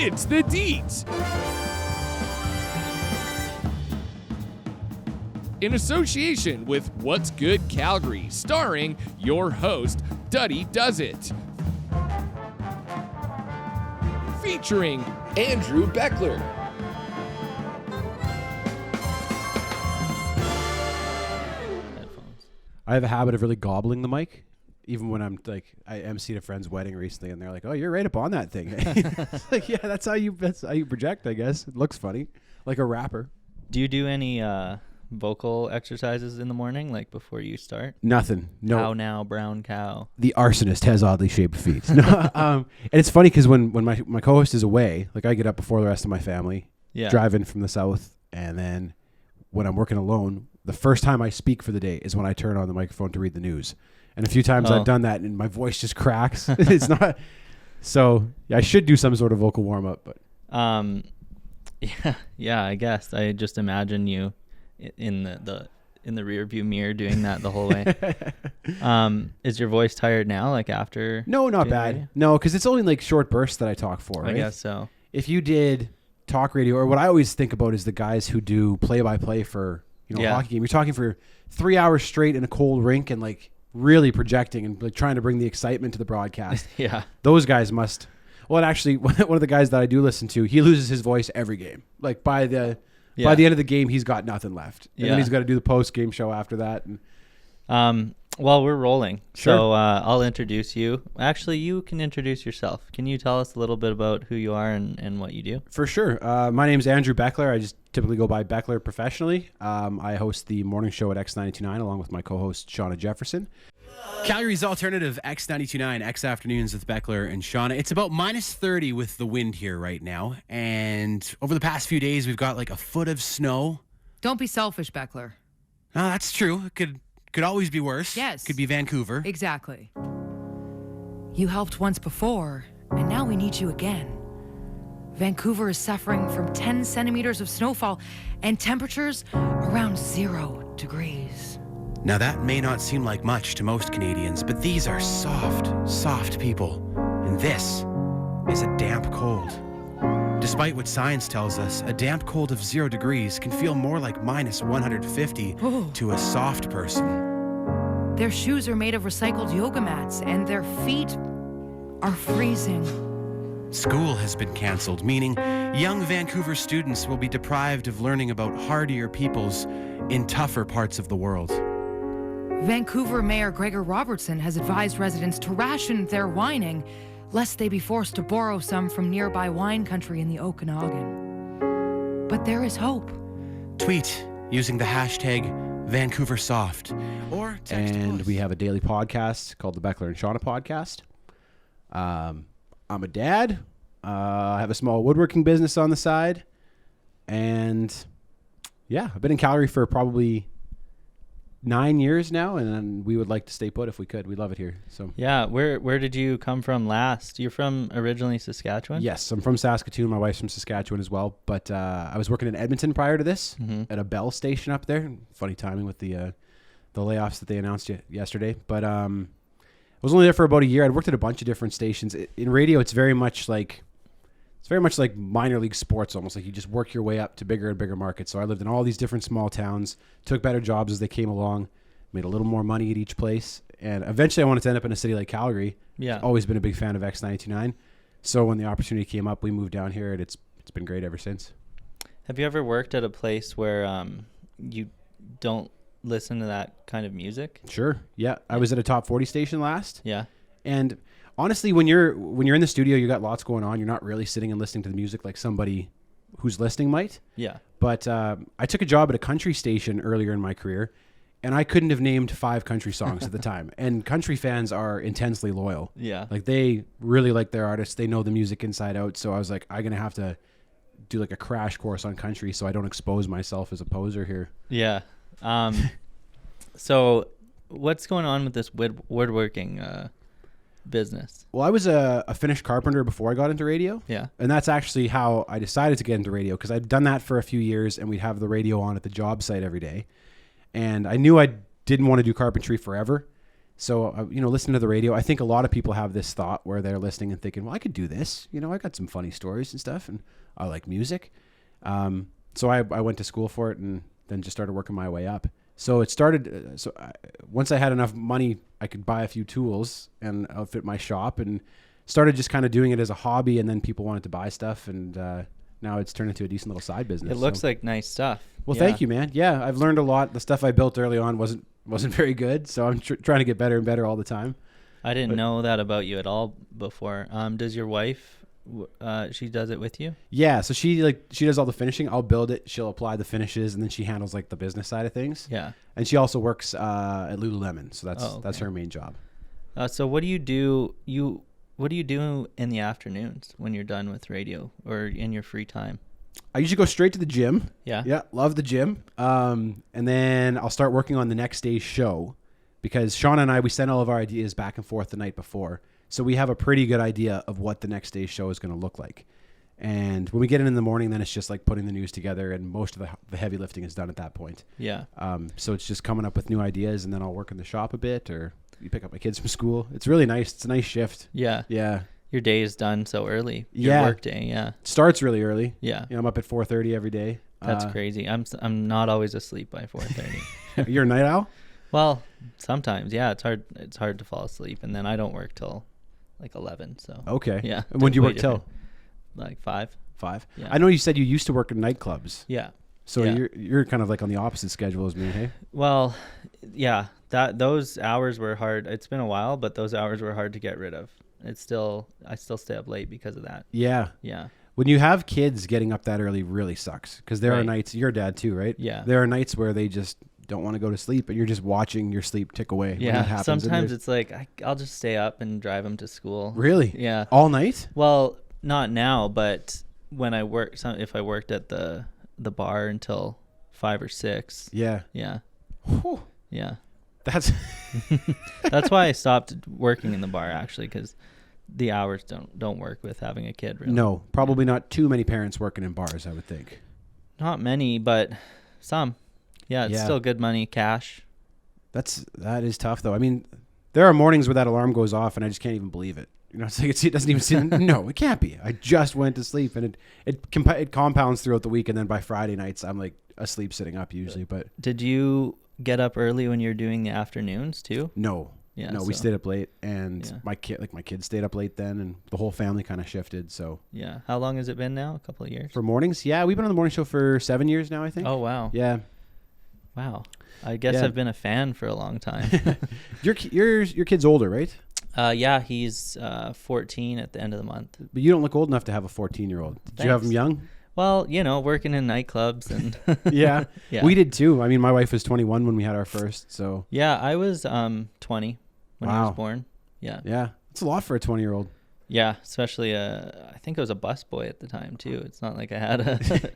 It's the Deets. In association with What's Good Calgary, starring your host, Duddy Does It. Featuring Andrew Beckler. I have a habit of really gobbling the mic, even when I'm like, I emceed a friend's wedding recently, and they're like, "Oh, you're right up on that thing." It's like, yeah, that's how you project, I guess. It looks funny, like a rapper. Do you do any vocal exercises in the morning, like before you start? Nothing. No. Cow now, brown cow. The arsonist has oddly shaped feet. No, and it's funny because when my co-host is away, like I get up before the rest of my family, drive in from the south, and then when I'm working alone, the first time I speak for the day is when I turn on the microphone to read the news. And a few times I've done that and my voice just cracks. It's not. So yeah, I should do some sort of vocal warm up, but yeah, I guess I just imagine you in the rear view mirror doing that the whole way. Is your voice tired now, like after? No, not bad. Radio? No, because it's only like short bursts that I talk for, right? I guess so. If you did talk radio, or what I always think about is the guys who do play-by-play for, a hockey game. You're talking for 3 hours straight in a cold rink and like really projecting and like trying to bring the excitement to the broadcast. Yeah. Those guys must. Well, actually, one of the guys that I do listen to, he loses his voice every game. Like by the end of the game, he's got nothing left. And then he's got to do the post-game show after that. And well, we're rolling. Sure. So I'll introduce you. Actually, you can introduce yourself. Can you tell us a little bit about who you are and what you do? For sure. My name's Andrew Beckler. I just typically go by Beckler professionally. I host the morning show at X929 along with my co-host, Seanna Jefferson. Calgary's alternative X929, X Afternoons with Beckler and Seanna. It's about minus 30 with the wind here right now. And over the past few days, we've got like a foot of snow. Don't be selfish, Beckler. No, that's true. It could always be worse. Yes. Could be Vancouver. Exactly. You helped once before, and now we need you again. Vancouver is suffering from 10 centimeters of snowfall and temperatures around 0 degrees. Now that may not seem like much to most Canadians, but these are soft people. And this is a damp cold. Despite what science tells us, a damp cold of 0 degrees can feel more like minus 150 to a soft person. Their shoes are made of recycled yoga mats, and their feet are freezing. School has been canceled, meaning young Vancouver students will be deprived of learning about hardier peoples in tougher parts of the world. Vancouver Mayor Gregor Robertson has advised residents to ration their whining, lest they be forced to borrow some from nearby wine country in the Okanagan. But there is hope. Tweet using the hashtag VancouverSoft. Or text and us. We have a daily podcast called the Beckler and Seanna Podcast. I'm a dad. I have a small woodworking business on the side. And yeah, I've been in Calgary for probably 9 years now, and then we would like to stay put if we could. We love it here. So yeah, where did you come from last? You're from originally Saskatchewan? Yes, I'm from Saskatoon. My wife's from Saskatchewan as well. But I was working in Edmonton prior to this at a Bell station up there. Funny timing with the layoffs that they announced yesterday. But I was only there for about a year. I'd worked at a bunch of different stations. In radio, it's very much like minor league sports, almost like you just work your way up to bigger and bigger markets. So I lived in all these different small towns, took better jobs as they came along, made a little more money at each place. And eventually I wanted to end up in a city like Calgary. Yeah. Always been a big fan of X929. So when the opportunity came up, we moved down here, and it's been great ever since. Have you ever worked at a place where you don't listen to that kind of music? Sure. Yeah. I was at a top 40 station last. Yeah. And honestly, when you're in the studio, you got lots going on. You're not really sitting and listening to the music like somebody who's listening might. Yeah. But I took a job at a country station earlier in my career, and I couldn't have named 5 country songs at the time. And country fans are intensely loyal. Yeah. Like they really like their artists. They know the music inside out. So I was like, I'm going to have to do like a crash course on country so I don't expose myself as a poser here. Yeah. So what's going on with this woodworking business? Well, I was a finished carpenter before I got into radio. Yeah. And that's actually how I decided to get into radio, because I'd done that for a few years, and we'd have the radio on at the job site every day. And I knew I didn't want to do carpentry forever. So, listening to the radio, I think a lot of people have this thought where they're listening and thinking, well, I could do this. I got some funny stories and stuff, and I like music. So I went to school for it and then just started working my way up. So it started, once I had enough money, I could buy a few tools and outfit my shop, and started just kind of doing it as a hobby, and then people wanted to buy stuff, and now it's turned into a decent little side business. It looks like nice stuff. Well, thank you, man. Yeah, I've learned a lot. The stuff I built early on wasn't very good, so I'm trying to get better and better all the time. I didn't know that about you at all before. Does your wife, she does it with you? Yeah, so she does all the finishing. I'll build it. She'll apply the finishes, and then she handles like the business side of things. Yeah. And she also works at Lululemon, so that's her main job. So what do you do? What do you do in the afternoons when you're done with radio or in your free time? I usually go straight to the gym. Yeah. Yeah, love the gym. And then I'll start working on the next day's show, because Seanna and we send all of our ideas back and forth the night before. So we have a pretty good idea of what the next day's show is going to look like. And when we get in the morning, then it's just like putting the news together, and most of the heavy lifting is done at that point. Yeah. So it's just coming up with new ideas, and then I'll work in the shop a bit, or you pick up my kids from school. It's really nice. It's a nice shift. Yeah. Yeah. Your day is done so early. Your work day. Yeah. It starts really early. Yeah. I'm up at 4:30 every day. That's crazy. I'm not always asleep by 4:30. You're a night owl? Well, sometimes. Yeah. It's hard to fall asleep, and then I don't work till like 11. So. Okay. Yeah. And when do you work till? Like 5. 5. Yeah. I know you said you used to work in nightclubs. Yeah. So yeah. you're kind of like on the opposite schedule as me, hey? Well, yeah. Those hours were hard. It's been a while, but those hours were hard to get rid of. I still stay up late because of that. Yeah. Yeah. When you have kids, getting up that early really sucks, because there are Right. nights. You're a dad too, right? Yeah. There are nights where they just don't want to go to sleep, and you're just watching your sleep tick away. When that Yeah. happens. Sometimes it's like I'll just stay up and drive them to school. Really? Yeah. All night? Well, not now, but when I work, if I worked at the bar until 5 or 6. Yeah. Yeah. Whew. Yeah. That's That's why I stopped working in the bar, actually, because the hours don't work with having a kid. Really. no, probably not too many parents working in bars, I would think. Not many, but some. Yeah, it's Yeah. still good money, cash. That is tough though. I mean, there are mornings where that alarm goes off and I just can't even believe it. It's like it doesn't even seem. No, it can't be. I just went to sleep, and it compounds throughout the week, and then by Friday nights I'm like asleep sitting up usually. But Did you get up early when you're doing the afternoons too? no, Yeah. no, we so- stayed up late, and Yeah. my kids stayed up late then, and the whole family kind of shifted. So Yeah. How long has it been now? A couple of years? for mornings, yeah, we've been on the morning show for 7 years now, I think. Oh, wow. Yeah. Wow. I guess Yeah. I've been a fan for a long time. Your kid's older, right? Yeah, he's 14 at the end of the month. But you don't look old enough to have a 14-year-old. Did you have him Thanks. young? Well, working in nightclubs and Yeah. Yeah. We did too. I mean, my wife was 21 when we had our first, so Yeah, I was 20 when I Wow. was born. Yeah. yeah, it's a lot for a 20-year-old. Yeah, especially I think I was a busboy at the time too. It's not like I had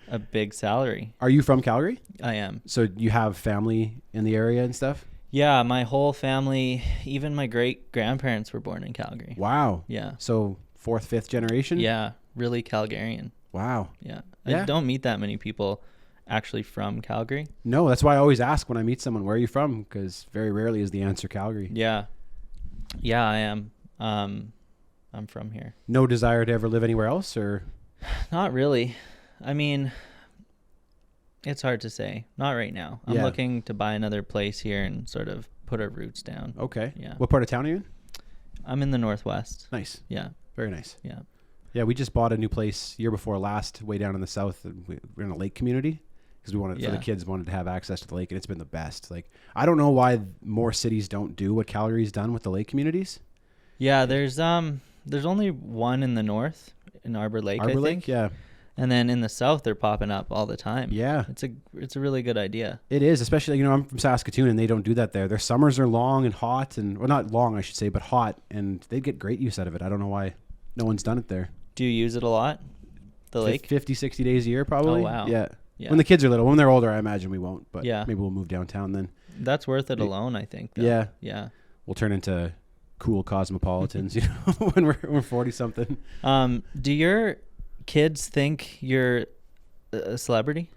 a big salary. Are you from Calgary? I am. So you have family in the area and stuff? Yeah, my whole family, even my great-grandparents were born in Calgary. Wow. Yeah. So 4th, 5th generation? Yeah, really Calgarian. Wow. Yeah. Yeah. I don't meet that many people actually from Calgary. No, that's why I always ask when I meet someone, where are you from? Because very rarely is the answer Calgary. Yeah. Yeah, I am. I'm from here. No desire to ever live anywhere else, or? Not really. I mean, it's hard to say. Not right now. I'm Yeah. looking to buy another place here and sort of put our roots down. Okay. Yeah. What part of town are you in? I'm in the Northwest. Nice. Yeah. Very nice. Yeah. Yeah, we just bought a new place year before last, way down in the south. We're in a lake community because we wanted for the Yeah. kids wanted to have access to the lake, and it's been the best. Like, I don't know why more cities don't do what Calgary's done with the lake communities. Yeah, there's only one in the north in Arbor Lake, I Arbor think. Lake, yeah, And then in the south they're popping up all the time. yeah, It's a really good idea. it is. Especially, I'm from Saskatoon, and they don't do that there. Their summers are long and hot, well, not long, I should say, but hot, and they get great use out of it. I don't know why no one's done it there. Do you use it a lot? The lake? 50, 60 days a year, probably. Oh, wow. Yeah. Yeah. When the kids are little. When they're older, I imagine we won't, but Yeah. maybe we'll move downtown then. That's worth it alone, I think. Though. Yeah. Yeah. We'll turn into cool cosmopolitans, when we're 40 something. Do your kids think you're a celebrity?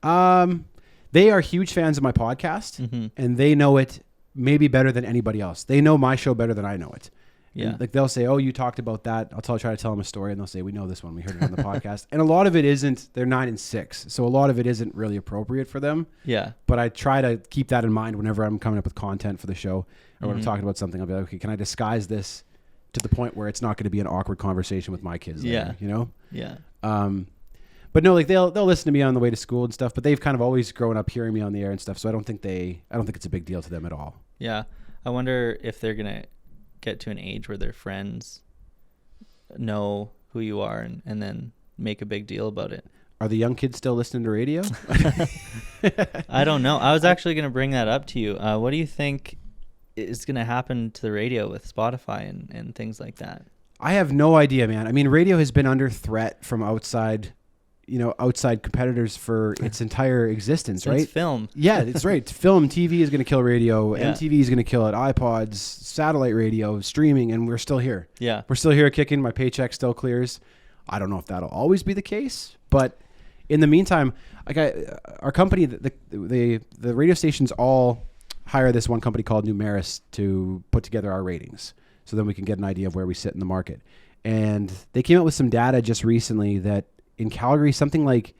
They are huge fans of my podcast, Mm-hmm. and they know it maybe better than anybody else. They know my show better than I know it. Yeah. And, like, they'll say, oh, you talked about that. Try to tell them a story, and they'll say, we know this one. We heard it on the podcast. And a lot of it isn't. They're 9 and 6, so a lot of it isn't really appropriate for them. Yeah. But I try to keep that in mind whenever I'm coming up with content for the show, or when I'm talking about something. I'll be like, okay, can I disguise this to the point where it's not going to be an awkward conversation with my kids later, you know? Yeah. But no, like they'll listen to me on the way to school and stuff, but they've kind of always grown up hearing me on the air and stuff, so I don't think it's a big deal to them at all. Yeah. I wonder if they're going to get to an age where their friends know who you are and then make a big deal about it. Are the young kids still listening to radio? I don't know. I was actually going to bring that up to you. What do you think is going to happen to the radio with Spotify and things like that? I have no idea, man. I mean, radio has been under threat from outside competitors for its entire existence, Since right? film. Yeah, it's right. Film, TV is going to kill radio. Yeah. MTV is going to kill it. iPods, satellite radio, streaming, and we're still here. Yeah. We're still here kicking. My paycheck still clears. I don't know if that'll always be the case, but in the meantime, our company, the radio stations all hire this one company called Numeris to put together our ratings, so then we can get an idea of where we sit in the market. And they came out with some data just recently that in Calgary, something like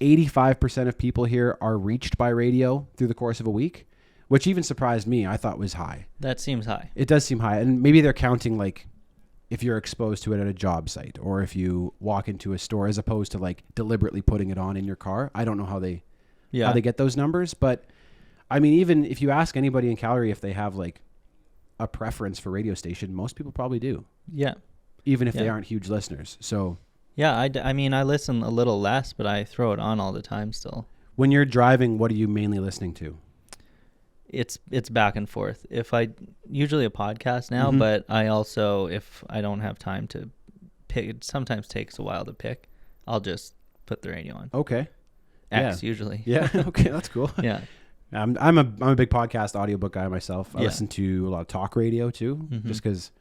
85% of people here are reached by radio through the course of a week, which even surprised me. I thought was high. That seems high. It does seem high. And maybe they're counting like if you're exposed to it at a job site or if you walk into a store, as opposed to like deliberately putting it on in your car. I don't know how they get those numbers. But I mean, even if you ask anybody in Calgary if they have like a preference for radio station, most people probably do. Yeah. Even if they aren't huge listeners. So yeah, I mean, I listen a little less, but I throw it on all the time still. when you're driving, what are you mainly listening to? It's back and forth. Usually a podcast now, but I also, if I don't have time to pick, it sometimes takes a while to pick, I'll just put the radio on. Okay. X usually. Yeah. Okay. That's cool. Yeah. I'm a big podcast audiobook guy myself. I Yeah. listen to a lot of talk radio too, just because,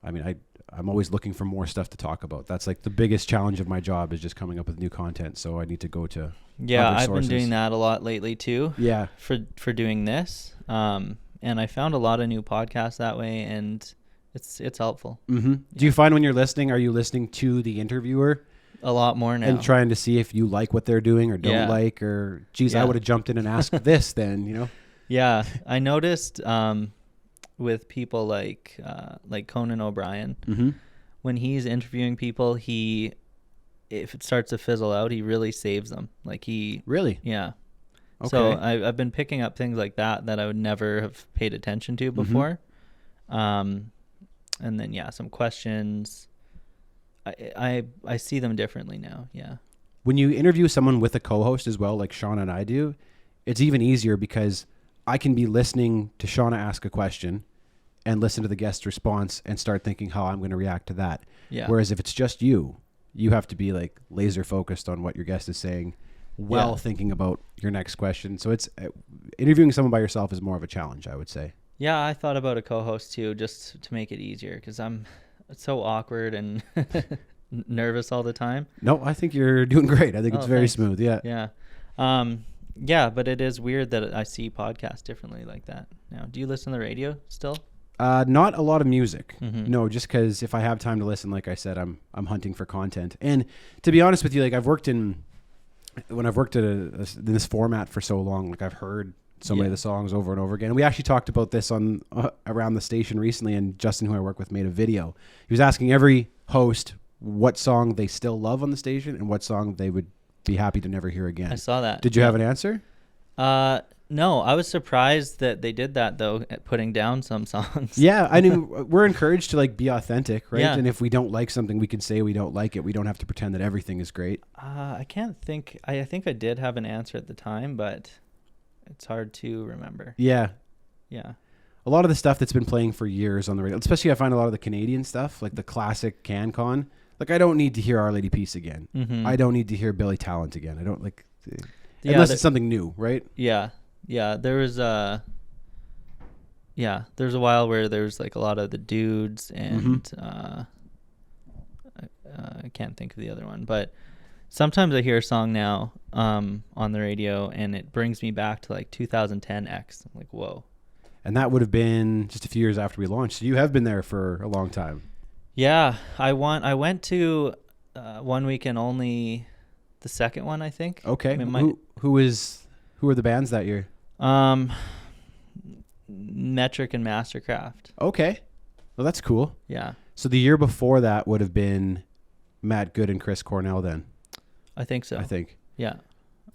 I mean, I'm always looking for more stuff to talk about. That's like the biggest challenge of my job is just coming up with new content. So I need to go to Yeah, other I've sources. been doing that a lot lately too. Yeah. For doing this, and I found a lot of new podcasts that way, and it's helpful. Mm-hmm. Do you find when you're listening, are you listening to the interviewer A lot more now. and trying to see if you like what they're doing or don't Yeah. like, or geez, I Yeah. would have jumped in and asked this then, you know? Yeah, I noticed with people like Conan O'Brien, Mm-hmm. when he's interviewing people, if it starts to fizzle out, he really saves them. Like Really? yeah. Okay. So I've been picking up things like that I would never have paid attention to before. And then some questions. I see them differently now. Yeah. When you interview someone with a co-host as well, like Seanna and I do, it's even easier because I can be listening to Seanna ask a question and listen to the guest's response and start thinking how I'm going to react to that. Yeah. Whereas if it's just you have to be like laser focused on what your guest is saying while thinking about your next question. So it's interviewing someone by yourself is more of a challenge, I would say. Yeah, I thought about a co-host too, just to make it easier, because I'm so awkward and nervous all the time. No, I think you're doing great. I think it's very thanks. smooth. Yeah. Yeah. Yeah, but it is weird that I see podcasts differently like that now. Do you listen to the radio still? Not a lot of music. Mm-hmm. No, just because if I have time to listen, like I said, I'm hunting for content. And to be honest with you, like when I've worked in this format for so long, like I've heard so many of the songs over and over again. And we actually talked about this on around the station recently, and Justin, who I work with, made a video. He was asking every host what song they still love on the station and what song they would be happy to never hear again. I saw that. Did you have an answer? No, I was surprised that they did that though, at putting down some songs. Yeah, I mean, we're encouraged to like be authentic, right? Yeah. And if we don't like something, we can say we don't like it. We don't have to pretend that everything is great. I can't think. I think I did have an answer at the time, but it's hard to remember. Yeah. Yeah. A lot of the stuff that's been playing for years on the radio, especially I find a lot of the Canadian stuff, like the classic CanCon. Like, I don't need to hear Our Lady Peace again. Mm-hmm. I don't need to hear Billy Talent again. I don't like, Yeah, unless it's something new, right? Yeah. Yeah. There was there's a while where there was like a lot of the Dudes and I can't think of the other one, but sometimes I hear a song now on the radio and it brings me back to like 2010 X. I'm like, whoa. And that would have been just a few years after we launched. So you have been there for a long time. Yeah, I went to one weekend only, the second one, I think. Okay. Who were the bands that year? Metric and Mastercraft. Okay. Well, that's cool. Yeah. So the year before that would have been Matt Good and Chris Cornell then. I think so. I think. Yeah.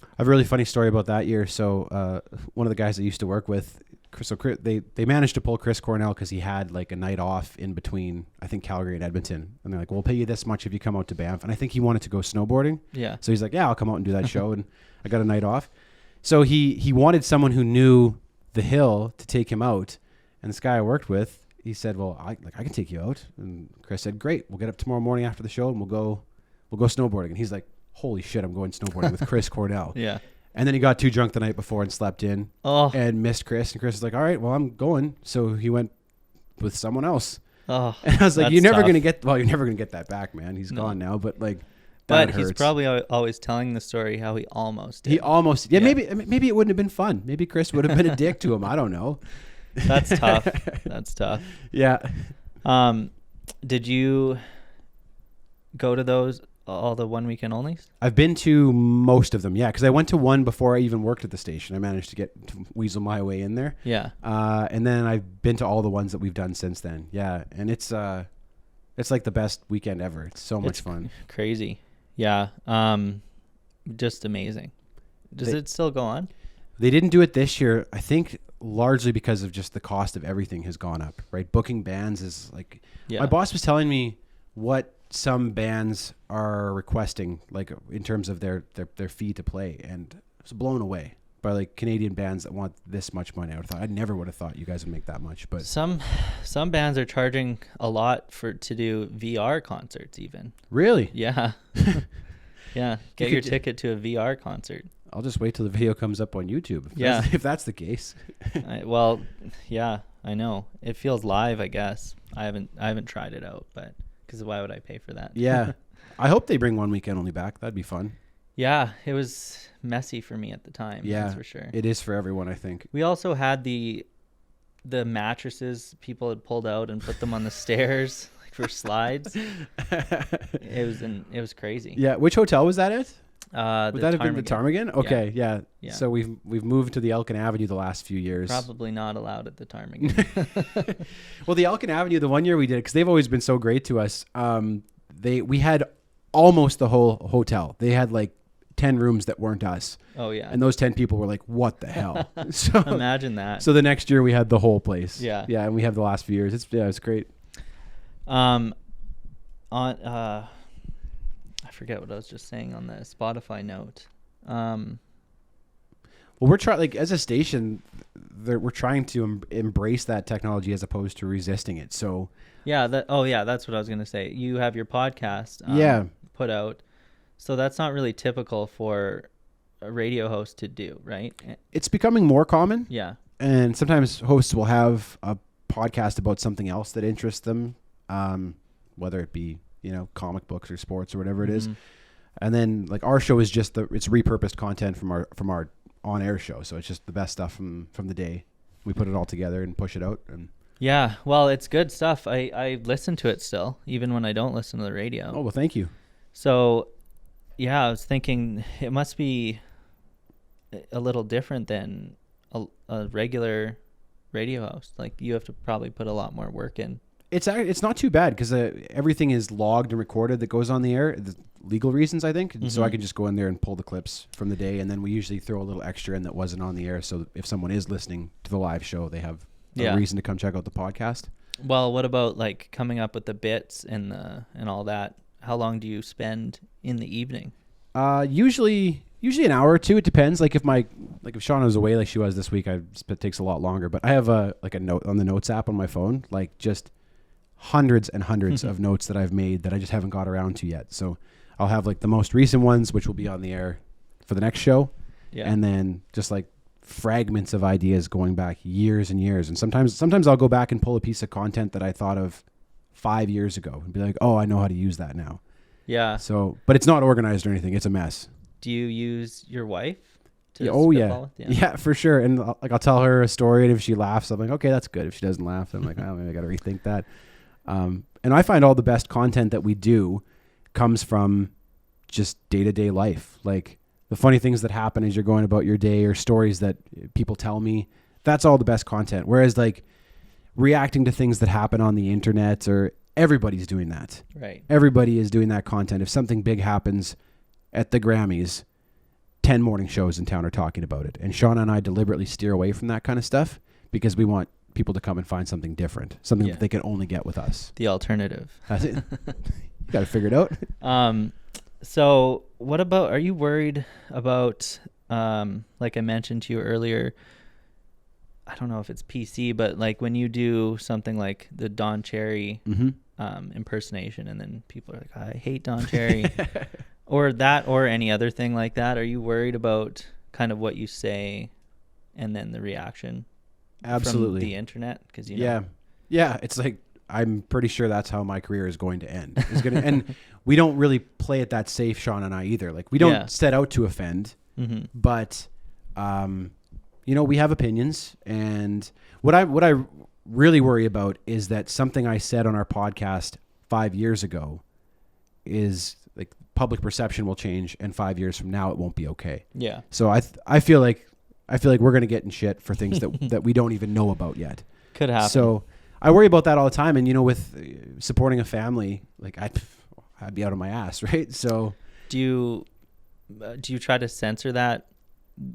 I have a really funny story about that year. So one of the guys I used to work with, so they managed to pull Chris Cornell because he had like a night off in between, I think, Calgary and Edmonton. And they're like, we'll pay you this much if you come out to Banff. And I think he wanted to go snowboarding. Yeah. So he's like, yeah, I'll come out and do that show. And I got a night off. So he wanted someone who knew the hill to take him out. And this guy I worked with, he said, well, I can take you out. And Chris said, great. We'll get up tomorrow morning after the show and we'll go snowboarding. And he's like, holy shit, I'm going snowboarding with Chris Cornell. Yeah. And then he got too drunk the night before and slept in and missed Chris. And Chris was like, all right, well, I'm going. So he went with someone else. Oh, and I was like, you're never going to get that back, man. He's No. gone now. But like, but that he's hurts. probably always telling the story how he almost did. Yeah. Maybe it wouldn't have been fun. Maybe Chris would have been a dick to him. I don't know. That's tough. That's tough. Yeah. Did you go to all the one weekend onlys? I've been to most of them, yeah, because I went to one before I even worked at the station. I managed to weasel my way in there. Yeah. And then I've been to all the ones that we've done since then. Yeah, and it's like the best weekend ever. It's so much fun. Crazy. Yeah. Just amazing. Does it still go on? They didn't do it this year, I think largely because of just the cost of everything has gone up, right? Booking bands is like, my boss was telling me what some bands are requesting, like in terms of their fee to play, and I was blown away by like Canadian bands that want this much money. I never would have thought you guys would make that much, but some bands are charging a lot to do VR concerts even. Really? Yeah. Yeah. Get your ticket to a VR concert. I'll just wait till the video comes up on YouTube. If that's the case. Well, yeah, I know. It feels live, I guess. I haven't tried it out, but because why would I pay for that? Yeah. I hope they bring one weekend only back. That'd be fun. Yeah, it was messy for me at the time. Yeah, that's for sure. It is for everyone, I think. We also had the mattresses people had pulled out and put them on the stairs like for slides. It was crazy. Yeah. Which hotel was that at? Would that have been the Ptarmigan? Okay, yeah. Yeah. So we've moved to the Elkin Avenue the last few years. Probably not allowed at the Ptarmigan. Well, the Elkin Avenue, the one year we did, because they've always been so great to us. We had almost the whole hotel. They had like 10 rooms that weren't us. Oh yeah. And those 10 people were like, "What the hell?" So imagine that. So the next year we had the whole place. Yeah. Yeah, and we have the last few years. It's great. I forget what I was just saying on the Spotify note. Well, we're trying, like, as a station, we're trying to embrace that technology as opposed to resisting it. So yeah, that's what I was gonna say. You have your podcast, put out, so that's not really typical for a radio host to do, right? It's becoming more common. Yeah, and sometimes hosts will have a podcast about something else that interests them, whether it be comic books or sports or whatever it is. And then like our show is just it's repurposed content from our on-air show. So it's just the best stuff from the day. We put it all together and push it out. And yeah, well, it's good stuff. I listen to it still, even when I don't listen to the radio. Oh, well, thank you. So yeah, I was thinking it must be a little different than a regular radio host. Like you have to probably put a lot more work in. It's not too bad because everything is logged and recorded that goes on the air. The legal reasons, I think. So I can just go in there and pull the clips from the day, and then we usually throw a little extra in that wasn't on the air. So if someone is listening to the live show, they have a reason to come check out the podcast. Well, what about like coming up with the bits and all that? How long do you spend in the evening? Usually an hour or two. It depends. Like if Seanna was away, like she was this week, it takes a lot longer. But I have a note on the notes app on my phone, like just hundreds and hundreds of notes that I've made that I just haven't got around to yet. So I'll have like the most recent ones, which will be on the air for the next show. Yeah. And then just like fragments of ideas going back years and years. And sometimes I'll go back and pull a piece of content that I thought of 5 years ago and be like, oh, I know how to use that now. Yeah. So, but it's not organized or anything. It's a mess. Do you use your wife to Yeah, oh yeah. spitball with? Yeah, for sure. And I'll tell her a story, and if she laughs, I'm like, okay, that's good. If she doesn't laugh, I'm like, oh, maybe I got to rethink that. And I find all the best content that we do comes from just day-to-day life. Like the funny things that happen as you're going about your day, or stories that people tell me. That's all the best content. Whereas like reacting to things that happen on the internet, or everybody's doing that. Right. Everybody is doing that content. If something big happens at the Grammys, 10 morning shows in town are talking about it. And Seanna and I deliberately steer away from that kind of stuff because we want people to come and find something different, something that they can only get with us. The alternative. That's it. You got to figure it out. So what about, are you worried about, like I mentioned to you earlier, I don't know if it's PC, but like when you do something like the Don Cherry impersonation, and then people are like, I hate Don Cherry, or that, or any other thing like that. Are you worried about kind of what you say and then the reaction? Absolutely. From the internet? Because you know. Yeah. It's like, I'm pretty sure that's how my career is going to end. And we don't really play it that safe, Sean and I, either. Like we don't set out to offend, but, you know, we have opinions. And what I really worry about is that something I said on our podcast 5 years ago is like public perception will change, and 5 years from now it won't be okay. Yeah. So I feel like we're going to get in shit for things that we don't even know about yet. Could happen. So I worry about that all the time. And, you know, with supporting a family, like I'd be out of my ass. Right. So do you try to censor that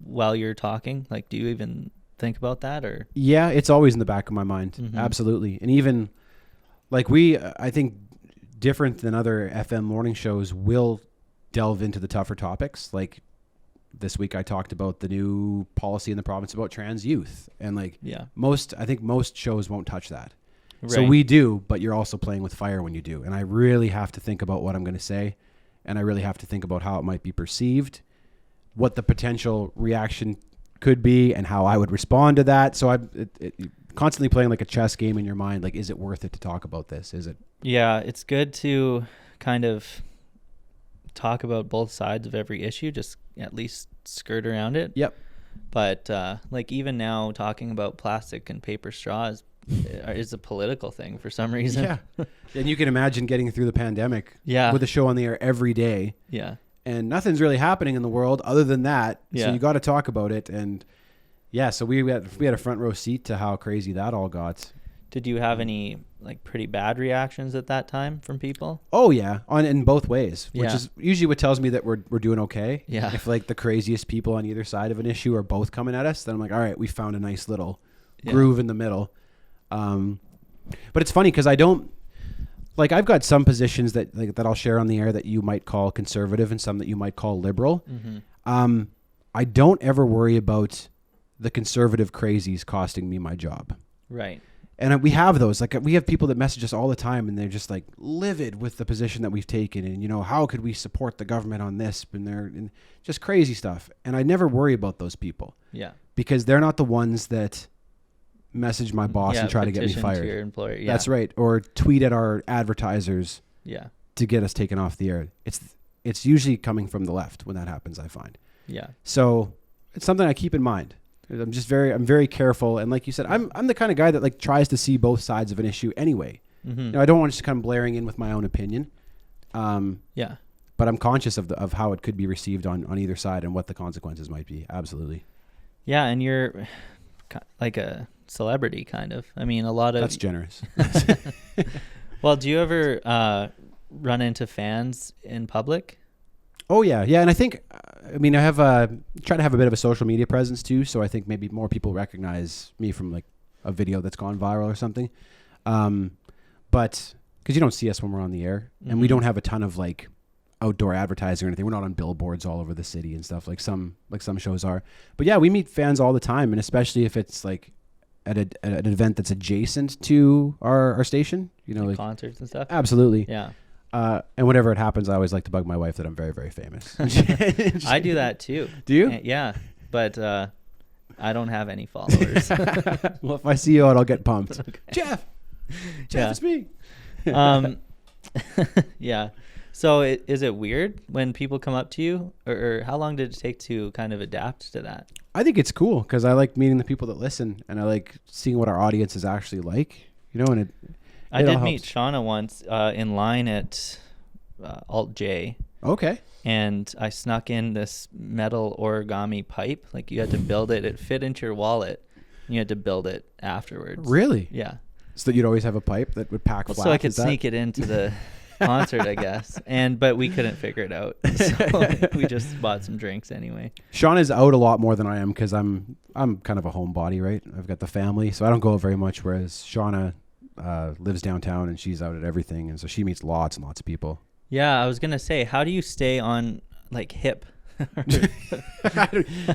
while you're talking? Like, do you even think about that? Or yeah, it's always in the back of my mind. Absolutely. And even like I think different than other FM morning shows, will delve into the tougher topics. Like this week I talked about the new policy in the province about trans youth, and like I think most shows won't touch that. Right. So we do, but you're also playing with fire when you do. And I really have to think about what I'm going to say, and I really have to think about how it might be perceived, what the potential reaction could be, and how I would respond to that. So I'm constantly playing like a chess game in your mind. Like, is it worth it to talk about this? Is it? Yeah, it's good to kind of talk about both sides of every issue, just at least skirt around it. Yep. But like even now talking about plastic and paper straws is a political thing for some reason. Yeah. And you can imagine getting through the pandemic with a show on the air every day. Yeah. And nothing's really happening in the world other than that. Yeah. So you got to talk about it. And yeah, so we had a front row seat to how crazy that all got. Did you have any like pretty bad reactions at that time from people? Oh yeah, in both ways, which is usually what tells me that we're doing okay. Yeah. If like the craziest people on either side of an issue are both coming at us, then I'm like, all right, we found a nice little groove in the middle. But it's funny because I don't like, I've got some positions that I'll share on the air that you might call conservative and some that you might call liberal. I don't ever worry about the conservative crazies costing me my job. Right. And we have those, like we have people that message us all the time, and they're just like livid with the position that we've taken, and you know, how could we support the government on this? And they're just crazy stuff. And I never worry about those people. Yeah. Because they're not the ones that message my boss and try to get me fired. To your employer. Yeah. That's right. Or tweet at our advertisers. Yeah. To get us taken off the air. It's usually coming from the left when that happens, I find. Yeah. So it's something I keep in mind. I'm very careful, and like you said, I'm the kind of guy that like tries to see both sides of an issue anyway. You know, I don't want to just come blaring in with my own opinion. Yeah. But I'm conscious of how it could be received on either side and what the consequences might be. Absolutely. Yeah, and you're like a celebrity, kind of. I mean, that's generous. Well, do you ever run into fans in public? Oh yeah, and I think, I mean, I have try to have a bit of a social media presence too, so I think maybe more people recognize me from like a video that's gone viral or something. But because you don't see us when we're on the air, and we don't have a ton of like outdoor advertising or anything. We're not on billboards all over the city and stuff like some shows are. But yeah, we meet fans all the time, and especially if it's like at an event that's adjacent to our station, you know, like concerts and stuff. Absolutely. Yeah. And whenever it happens, I always like to bug my wife that I'm very, very famous. I do that too. Do you? Yeah, but I don't have any followers. Well, if I see you out, I'll get pumped. Okay. Jeff, it's me. Yeah. So is it weird when people come up to you, or how long did it take to kind of adapt to that? I think it's cool because I like meeting the people that listen, and I like seeing what our audience is actually like, and I did meet Seanna once in line at Alt J. Okay. And I snuck in this metal origami pipe. Like you had to build it. It fit into your wallet. And you had to build it afterwards. Really? Yeah. So that you'd always have a pipe that would pack flat. So I could sneak it into the concert, I guess. But we couldn't figure it out. So we just bought some drinks anyway. Sean is out a lot more than I am because I'm kind of a homebody, right? I've got the family, so I don't go out very much. Whereas Seanna lives downtown and she's out at everything, and so she meets lots and lots of people. Yeah, I was gonna say, how do you stay on like hip?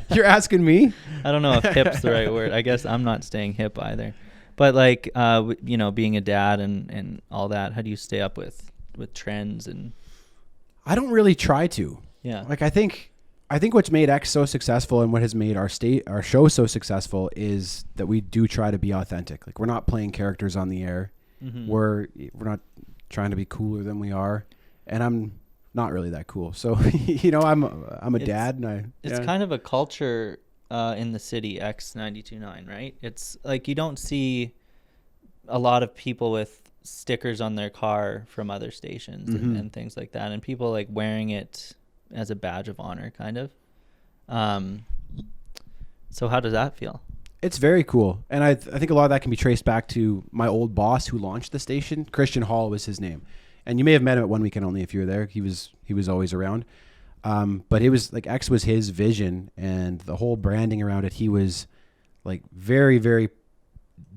You're asking me? I don't know if hip's the right word. I guess I'm not staying hip either. But like, being a dad and all that, how do you stay up with trends? And I don't really try to. Yeah. Like I think what's made X so successful and what has made our show so successful is that we do try to be authentic. Like we're not playing characters on the air. Mm-hmm. We're not trying to be cooler than we are. And I'm not really that cool. So, I'm a dad. And it's kind of a culture in the city, X92.9, right? It's like you don't see a lot of people with stickers on their car from other stations and things like that. And people like wearing it as a badge of honor, kind of. So how does that feel? It's very cool. And I think a lot of that can be traced back to my old boss who launched the station. Christian Hall was his name. And you may have met him at One Weekend Only if you were there. He was always around. But it was like X was his vision, and the whole branding around it. He was like very, very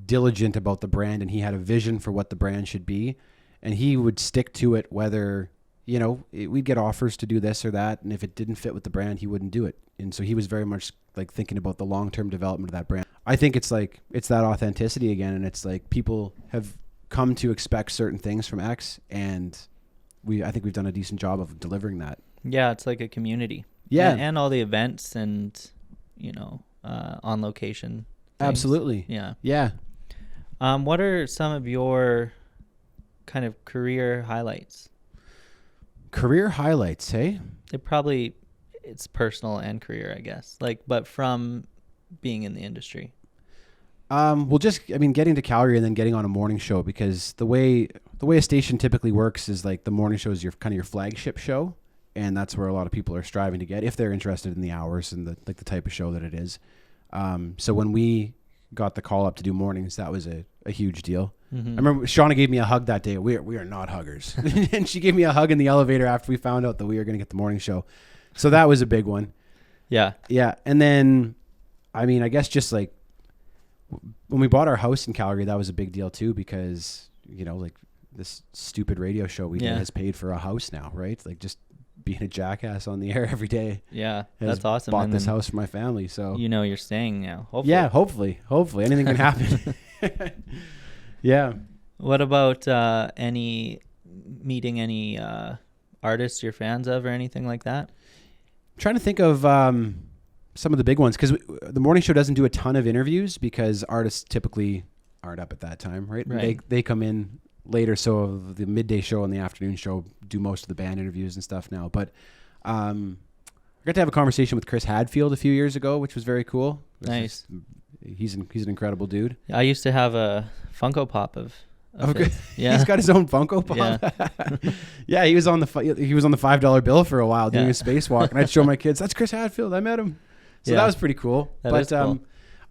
diligent about the brand, and he had a vision for what the brand should be, and he would stick to it. Whether we'd get offers to do this or that, and if it didn't fit with the brand, he wouldn't do it. And so he was very much like thinking about the long-term development of that brand. I think it's that authenticity again, and it's like people have come to expect certain things from X, and I think we've done a decent job of delivering that. Yeah, it's like a community. Yeah. And all the events and, on location things. Absolutely. Yeah. Yeah. What are some of your kind of career highlights? Career highlights, hey? It's personal and career, I guess. But from being in the industry. Getting to Calgary and then getting on a morning show, because the way a station typically works is like the morning show is your flagship show, and that's where a lot of people are striving to get if they're interested in the hours and the type of show that it is. So when we got the call up to do mornings, that was a huge deal. Mm-hmm. I remember Seanna gave me a hug that day. We are not huggers. And she gave me a hug in the elevator after we found out that we were going to get the morning show. So that was a big one. Yeah. Yeah. And then, I guess just like when we bought our house in Calgary, that was a big deal too, because, this stupid radio show we did has paid for a house now, right? Like just being a jackass on the air every day. Yeah, that's awesome. Bought this house for my family, so you're staying now. Hopefully. Yeah, hopefully anything can happen. Yeah. What about meeting any artists you're fans of or anything like that? I'm trying to think of some of the big ones, because the morning show doesn't do a ton of interviews because artists typically aren't up at that time, right? They come in later, so the midday show and the afternoon show do most of the band interviews and stuff now. But I got to have a conversation with Chris Hadfield a few years ago, which was very cool. Nice. He's an incredible dude. I used to have a Funko Pop of okay. Yeah. He's got his own Funko Pop. Yeah, yeah, he was on the $5 bill for a while doing a spacewalk, and I'd show my kids, that's Chris Hadfield. I met him. So that was pretty cool. That is cool.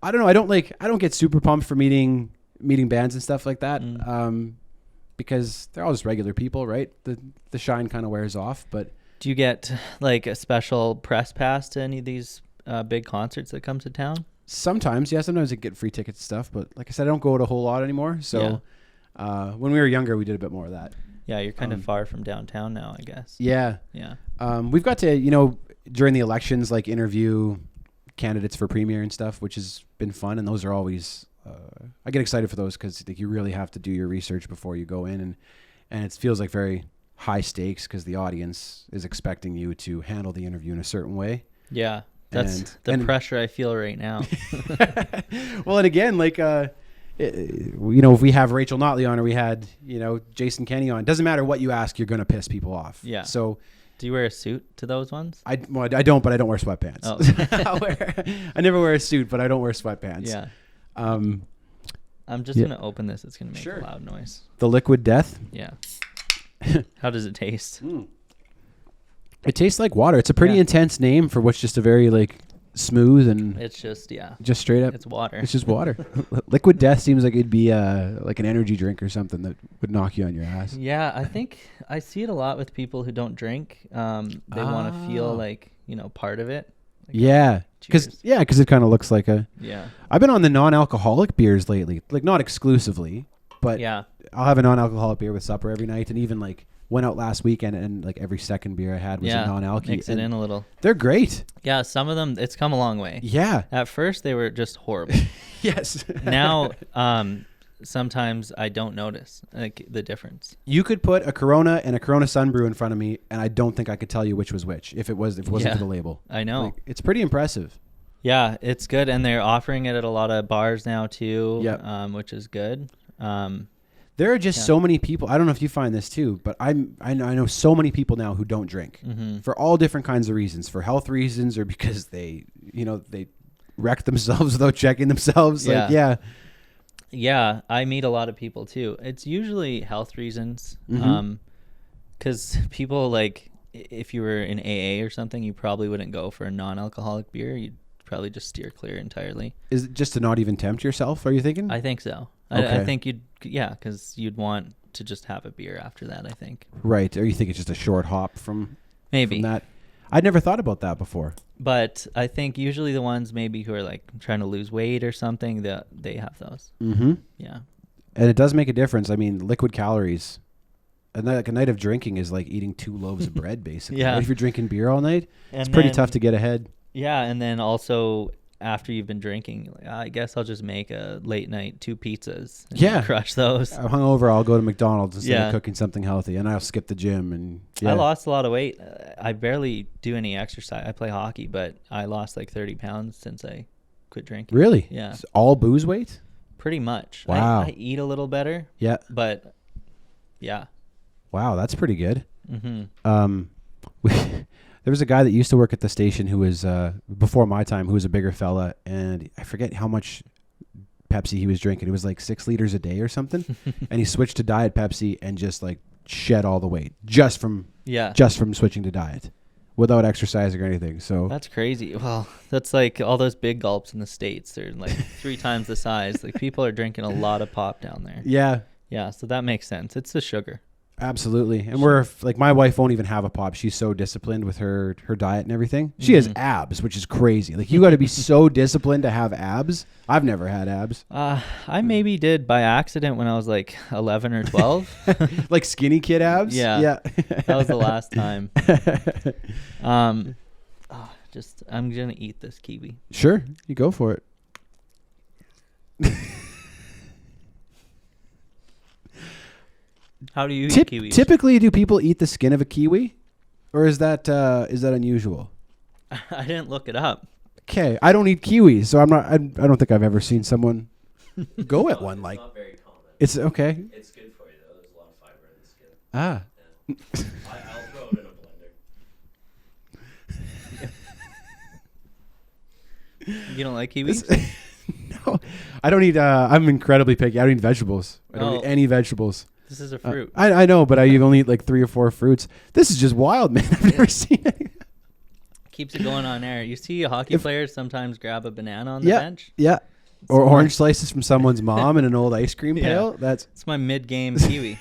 I don't know. I don't get super pumped for meeting bands and stuff like that. Because they're all just regular people, right? The shine kind of wears off. But do you get like a special press pass to any of these big concerts that come to town? Sometimes, yeah. Sometimes I get free tickets and stuff. But like I said, I don't go to a whole lot anymore. So when we were younger, we did a bit more of that. Yeah, you're kind of far from downtown now, I guess. Yeah. Yeah. We've got to, during the elections, like interview candidates for premier and stuff, which has been fun. And those are always... I get excited for those because you really have to do your research before you go in, and it feels like very high stakes because the audience is expecting you to handle the interview in a certain way. Yeah, that's the pressure I feel right now. Well, and again, like if we have Rachel Notley on or we had, Jason Kenny on, doesn't matter what you ask, you're going to piss people off. Yeah. So do you wear a suit to those ones? I don't, but I don't wear sweatpants. Oh. I never wear a suit, but I don't wear sweatpants. Yeah. I'm just going to open this. It's going to make a loud noise. The Liquid Death. Yeah. How does it taste? It tastes like water. It's a pretty intense name for what's just a very smooth and It's just just straight up. It's water. It's just water. Liquid Death seems like it'd be like an energy drink or something that would knock you on your ass. Yeah, I think I see it a lot with people who don't drink. They want to feel like, part of it. Yeah. Because it kind of looks like a... Yeah. I've been on the non-alcoholic beers lately. Not exclusively, but yeah. I'll have a non-alcoholic beer with supper every night, and even went out last weekend and every second beer I had was a non-alky. Mix it in a little. They're great. Yeah, some of them, it's come a long way. Yeah. At first, they were just horrible. Yes. Now, sometimes I don't notice the difference. You could put a Corona and a Corona Sunbrew in front of me, and I don't think I could tell you which was which if it wasn't for the label. I know. It's pretty impressive. Yeah, it's good, and they're offering it at a lot of bars now too. Yep. Which is good. There are just so many people. I don't know if you find this too, but I know so many people now who don't drink for all different kinds of reasons, for health reasons or because they wreck themselves without checking themselves. Yeah, I meet a lot of people too. It's usually health reasons. Because people if you were in AA or something, you probably wouldn't go for a non-alcoholic beer. You'd probably just steer clear entirely. Is it just to not even tempt yourself, are you thinking? I think so. Okay. I think because you'd want to just have a beer after that, I think. Right. Or you think it's just a short hop from that? I'd never thought about that before. But I think usually the ones maybe who are trying to lose weight or something, that they have those. Mm-hmm. Yeah. And it does make a difference. I mean, liquid calories. A night of drinking is like eating 2 loaves of bread, basically. Yeah. Right? If you're drinking beer all night, it's pretty tough to get ahead. Yeah, and then also after you've been drinking, I guess I'll just make a late night 2 pizzas. And crush those. I'm hungover. I'll go to McDonald's instead of cooking something healthy, and I'll skip the gym. And I lost a lot of weight. I barely do any exercise. I play hockey, but I lost 30 pounds since I quit drinking. Really? Yeah. It's all booze weight? Pretty much. Wow. I eat a little better. Yeah. But yeah. Wow, that's pretty good. Mm-hmm. There was a guy that used to work at the station who was before my time, who was a bigger fella, and I forget how much Pepsi he was drinking. It was 6 liters a day or something, and he switched to Diet Pepsi and just shed all the weight just from switching to diet, without exercising or anything. So that's crazy. Well, that's all those big gulps in the States. They're 3 times the size. People are drinking a lot of pop down there. Yeah. Yeah. So that makes sense. It's the sugar. Absolutely. And we're my wife won't even have a pop. She's so disciplined with her diet and everything. She has abs, which is crazy. You got to be so disciplined to have abs. I've never had abs. I maybe did by accident when I was 11 or 12. Skinny kid abs? Yeah. Yeah. That was the last time. I'm going to eat this kiwi. Sure. You go for it. How do you eat kiwis? Typically, do people eat the skin of a kiwi, or is that unusual? I didn't look it up. Okay, I don't eat kiwis, so I'm not. I don't think I've ever seen someone go at one It's not very common. It's okay. It's good for you though. There's a lot of fiber in the skin. Ah. Yeah. I'll throw it in a blender. You don't like kiwis? No, I don't eat. I'm incredibly picky. I don't eat vegetables. I don't eat any vegetables. This is a fruit. I know, but I only eat 3 or 4 fruits. This is just wild, man. I've never seen it. Keeps it going on air. You see hockey players sometimes grab a banana on the bench? Yeah. Or orange slices from someone's mom in an old ice cream pail. It's my mid-game kiwi.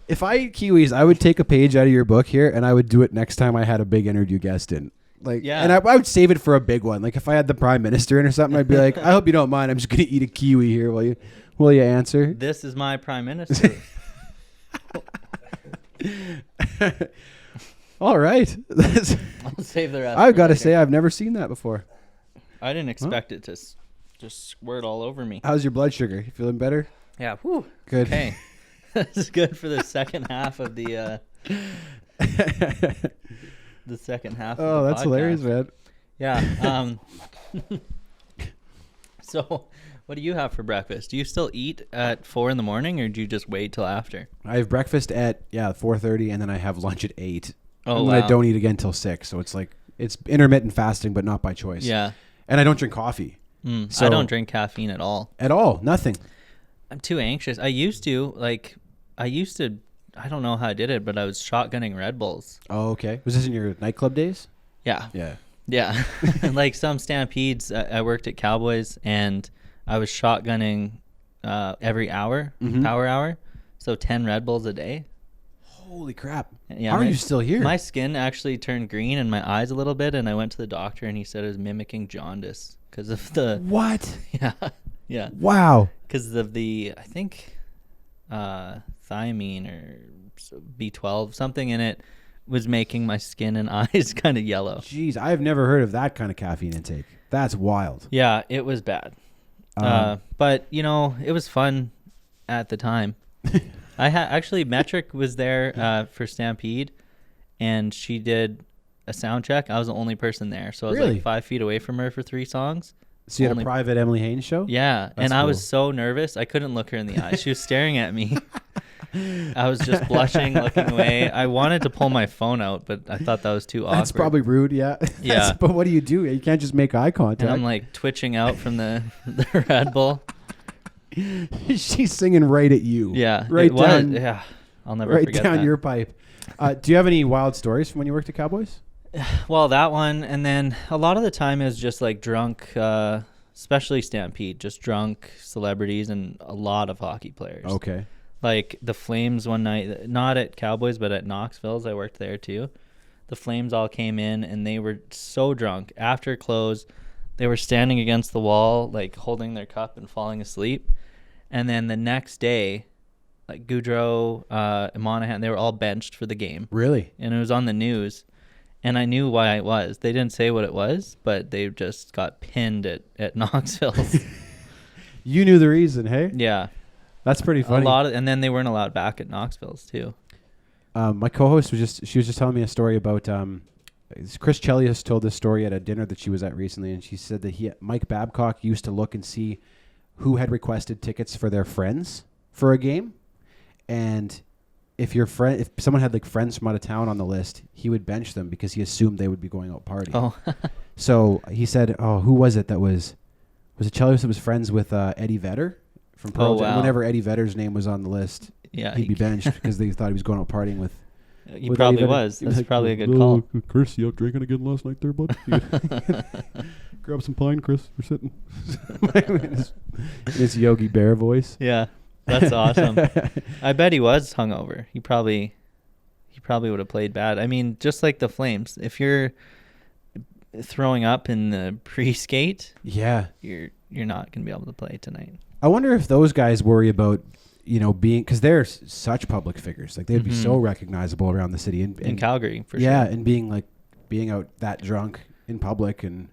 If I eat kiwis, I would take a page out of your book here, and I would do it next time I had a big interview guest in. And I would save it for a big one. If I had the prime minister in or something, I'd be like, I hope you don't mind. I'm just going to eat a kiwi here will you answer? This is my prime minister. All right. I'll save the rest. I've got to say, I've never seen that before. I didn't expect it to just squirt all over me. How's your blood sugar? You feeling better? Yeah. Whew. Good. Okay. This is good for the second half of the second half. Oh, of the that's podcast. hilarious, man. Yeah. So What do you have for breakfast? Do you still eat at 4 in the morning, or do you just wait till after? I have breakfast at 4:30, and then I have lunch at 8. Oh, and then wow. I don't eat again till 6. So it's like it's intermittent fasting, but not by choice. Yeah. And I don't drink coffee. So I don't drink caffeine at all. At all, nothing. I'm too anxious. I used to. I don't know how I did it, but I was shotgunning Red Bulls. Oh, okay. Was this in your nightclub days? Yeah. Yeah. Yeah. Like some Stampedes, I worked at Cowboys, and I was shotgunning every hour, power hour. So 10 Red Bulls a day. Holy crap. Yeah, How are you still here? My skin actually turned green and my eyes a little bit, and I went to the doctor, and he said it was mimicking jaundice because of the... What? Yeah. Yeah. Wow. Because of the, I think, thiamine or B12, something in it was making my skin and eyes kind of yellow. Jeez, I've never heard of that kind of caffeine intake. That's wild. Yeah, it was bad. But, it was fun at the time. Actually, Metric was there for Stampede, and she did a sound check. I was the only person there, so I was Really? like 5 feet away from her for 3 songs. So you had a private Emily Haynes show? Yeah, That's and I was cool. so nervous. I couldn't look her in the eyes. She was staring at me. I was just blushing, looking away. I wanted to pull my phone out, but I thought that was too awkward. That's probably rude, yeah. Yeah. But what do? You can't just make eye contact. And I'm like twitching out from the Red Bull. She's singing right at you. Yeah. Right it was- down. Yeah. I'll never Right forget down that. your pipe. Do you have any wild stories from when you worked at Cowboys? Well, that one, and then a lot of the time is just like drunk, especially Stampede, just drunk celebrities and a lot of hockey players. Okay. Like the Flames one night, not at Cowboys, but at Knoxville's, I worked there too. The Flames all came in, and they were so drunk. After close, they were standing against the wall, like holding their cup and falling asleep. And then the next day, like Goudreau, Monahan, they were all benched for the game. Really? And it was on the news. And I knew why it was. They didn't say what it was, but they just got pinned at Knoxville's. You knew the reason, hey? Yeah. That's pretty funny. And then they weren't allowed back at Knoxville's too. My co-host was just telling me a story about Chris Chelios told this story at a dinner that she was at recently, and she said that Mike Babcock used to look and see who had requested tickets for their friends for a game, and if someone had like friends from out of town on the list, he would bench them because he assumed they would be going out partying. Oh. So he said, who was it that was it Chelios that was friends with Eddie Vedder from Pearl Jam? Wow. Whenever Eddie Vedder's name was on the list, Yeah. he'd be benched because they thought he was going out partying with. He with probably Eddie Vedder. was. He That's like, probably a good call. Chris, you out drinking again last night there, bud? Grab some pine, Chris. We're sitting. in his Yogi Bear voice. Yeah. That's awesome. I bet he was hungover. He probably would have played bad. I mean, just like the Flames, if you're throwing up in the pre-skate, Yeah. you're not going to be able to play tonight. I wonder if those guys worry about, being, because they're such public figures. Like, they'd be so recognizable around the city. And In Calgary, for yeah, sure. and being out that drunk in public. And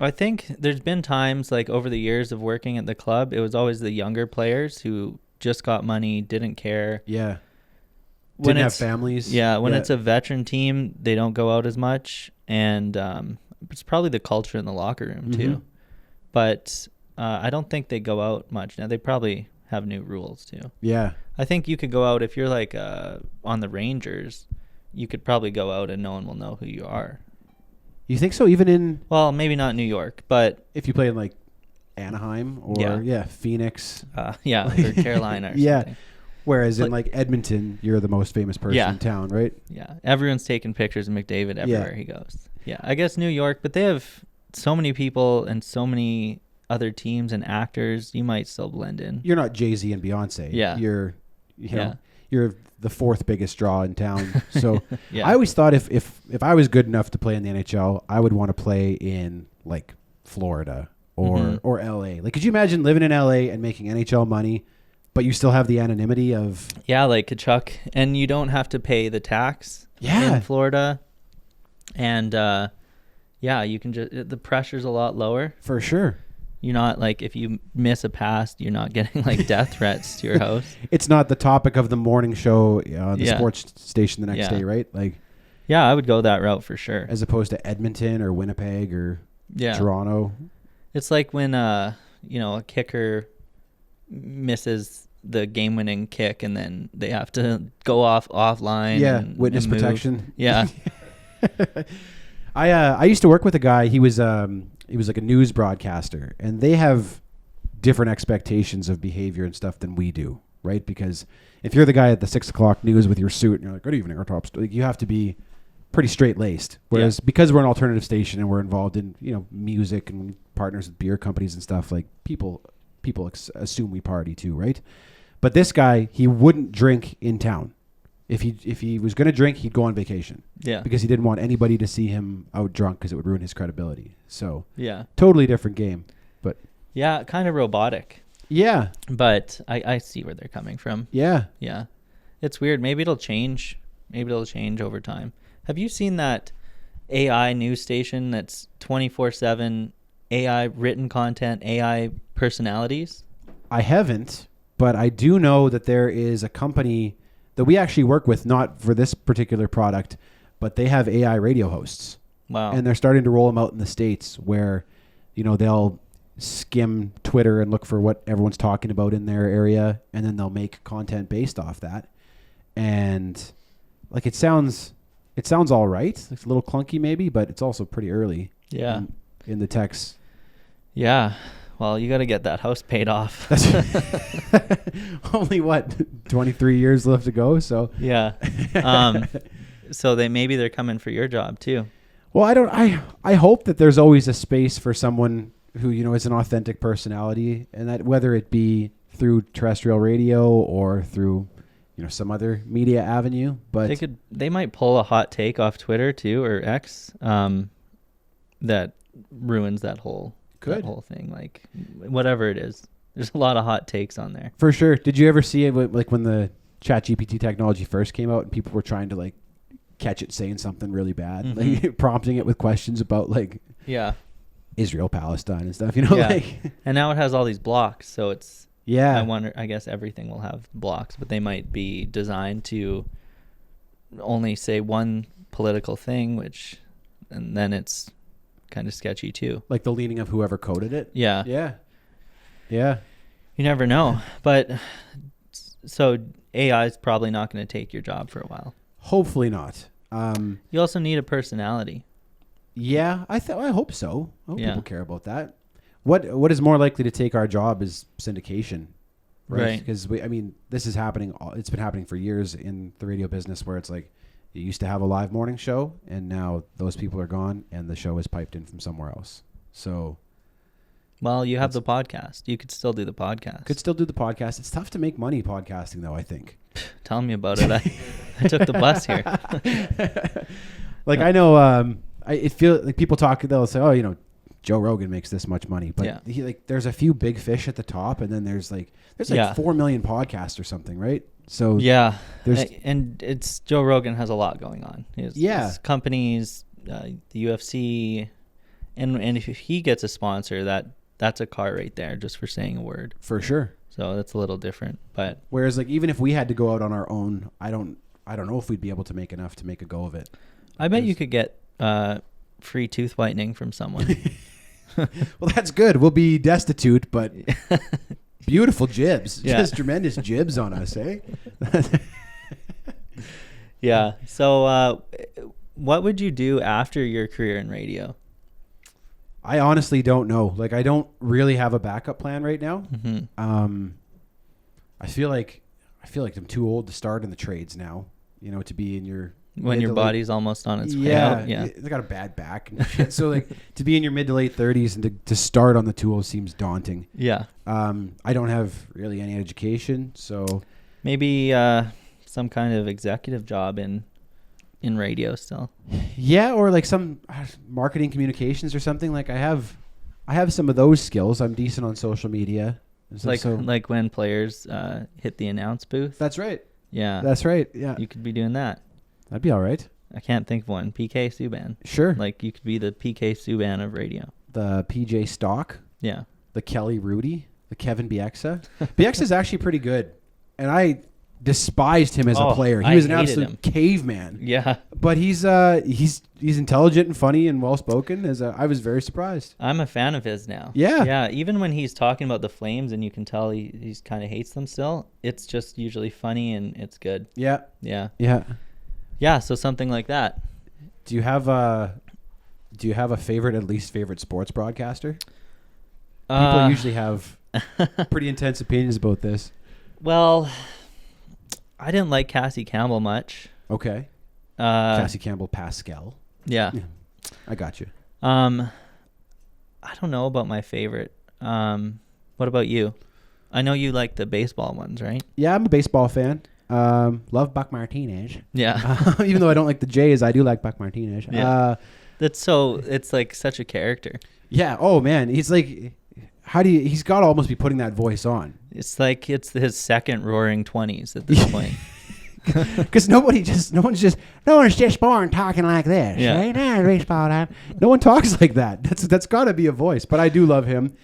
I think there's been times, like over the years of working at the club, it was always the younger players who just got money, didn't care. yeah. When Didn't have it's- families. Yeah, when it's a veteran team, they don't go out as much, and it's probably the culture in the locker room too. Mhm. But I don't think they go out much now. They probably have new rules too. Yeah. I think you could go out if you're like on the Rangers. You could probably go out and no one will know who you are. You think so? Even in, Well, maybe not New York, but if you play in like Anaheim or Phoenix. yeah, or Carolina or Yeah. something. Whereas in Like- like Edmonton, you're the most famous person Yeah. in town, right? Yeah, everyone's taking pictures of McDavid everywhere he goes. Yeah, I guess New York, but they have so many people and so many other teams and actors. You might still blend in. You're not Jay-Z and Beyonce. Yeah. You're Yeah. you're the fourth biggest draw in town. So Yeah. I always thought if I was good enough to play in the NHL, I would want to play in like Florida or LA. Like, could you imagine living in LA and making NHL money, but you still have the anonymity of Yeah, like Kachuk, and you don't have to pay the tax Yeah. in Florida. And you can just the pressure's a lot lower. for sure. You're not like if you miss a pass, you're not getting like death threats to your house. It's not the topic of the morning show on the Yeah. sports station the next Yeah. day, right? Like, Yeah, I would go that route for sure. as opposed to Edmonton or Winnipeg or Yeah. Toronto. It's like when a kicker misses the game-winning kick, and then they have to go offline. Yeah, and, witness and move. protection. Yeah. I used to work with a guy. He was like a news broadcaster, and they have different expectations of behavior and stuff than we do, right? Because if you're the guy at the 6 o'clock news with your suit and you're like, "Good evening, our top," like, you have to be pretty straight laced. Whereas because we're an alternative station and we're involved in music and partners with beer companies and stuff, like people assume we party too, right? But this guy, he wouldn't drink in town. If he was going to drink, he'd go on vacation. Yeah. Because he didn't want anybody to see him out drunk because it would ruin his credibility. So Yeah. totally different game. But Yeah, kind of robotic. yeah, But I see where they're coming from. yeah. Yeah. It's weird. Maybe it'll change. Maybe it'll change over time. Have you seen that AI news station that's 24/7 AI written content, AI personalities? I haven't, but I do know that there is a company that we actually work with, not for this particular product, but they have AI radio hosts. Wow. And they're starting to roll them out in the States where, they'll skim Twitter and look for what everyone's talking about in their area, and then they'll make content based off that. And like it sounds all right. It's a little clunky maybe, but it's also pretty early. Yeah. In the techs. Yeah. Well, you got to get that house paid off. Only 23 years left to go. So Yeah. So maybe they're coming for your job too. well, I hope that there's always a space for someone who, is an authentic personality, and that whether it be through terrestrial radio or through, some other media avenue, but They might pull a hot take off Twitter too, or X, that ruins that whole thing. Like whatever it is, there's a lot of hot takes on there. for sure. Did you ever see it like when the ChatGPT technology first came out and people were trying to like catch it saying something really bad, Mhm. like prompting it with questions about like Yeah. Israel, Palestine and stuff, Yeah. like And now it has all these blocks, so it's yeah. I guess everything will have blocks, but they might be designed to only say one political thing, and then it's kind of sketchy too. Like the leaning of whoever coded it. Yeah. Yeah. Yeah. You never know. But so AI is probably not going to take your job for a while. Hopefully not. You also need a personality. Yeah, I hope so. I hope Yeah. people care about that. What is more likely to take our job is syndication, right? Right. Because this is happening. It's been happening for years in the radio business, where it's like you used to have a live morning show, and now those people are gone, and the show is piped in from somewhere else. So, Well, you have the podcast. You could still do the podcast. could still do the podcast. It's tough to make money podcasting, though. I think. Tell me about it. I took the bus here. Like I know, it feels like people talk. They'll say, "Oh, Joe Rogan makes this much money," but Yeah. there's a few big fish at the top, and then there's Yeah. 4 million podcasts or something, right? So Yeah, there's and it's Joe Rogan has a lot going on. His companies, the UFC, and if he gets a sponsor, that's a car right there just for saying a word. for sure. So that's a little different, but Whereas like even if we had to go out on our own, I don't know if we'd be able to make enough to make a go of it. I bet you could get free tooth whitening from someone. Well, that's good. We'll be destitute, but beautiful jibs, Yeah. just tremendous jibs on us, eh? Yeah. So what would you do after your career in radio? I honestly don't know. Like, I don't really have a backup plan right now. Mm-hmm. I feel like I'm too old to start in the trades now. To be in your When mid your to late- body's almost on its way out. Yeah. I got a bad back and shit. So like to be in your mid to late 30s and to start on the tools seems daunting. Yeah. I don't have really any education, so Maybe some kind of executive job in radio still. yeah, or like some marketing communications or something. Like I have some of those skills. I'm decent on social media. Like when players hit the announce booth. That's right. Yeah. That's right. Yeah, You could be doing that. that'd be all right. I can't think of one. PK Subban. Sure. Like you could be the PK Subban of radio. The PJ Stock, Yeah. the Kelly Rudy, the Kevin Bieksa. Bieksa's actually pretty good, and I despised him as a Oh, player. He I was an hated absolute him. caveman. Yeah. But he's intelligent and funny and well spoken. I was very surprised. I'm a fan of his now. Yeah. Yeah. Even when he's talking about the Flames and you can tell he's kind of hates them still, it's just usually funny and it's good. Yeah. Yeah. Yeah. Yeah. So something like that. Do you have a favorite, at least favorite sports broadcaster? People usually have pretty intense opinions about this. Well, I didn't like Cassie Campbell much. Okay. Uh, Cassie Campbell Pascal. Yeah. I got you. I don't know about my favorite. What about you? I know you like the baseball ones, right? Yeah, I'm a baseball fan. Love Buck Martinez. Yeah. Even though I don't like the Jays, I do like Buck Martinez. Yeah. It's like such a character. Yeah. Oh man, he's like, he's got to almost be putting that voice on. It's like it's his second Roaring 20s at this point. Because no one's just born talking like this. Yeah. Right? Baseball time. No one talks like that. That's got to be a voice. But I do love him.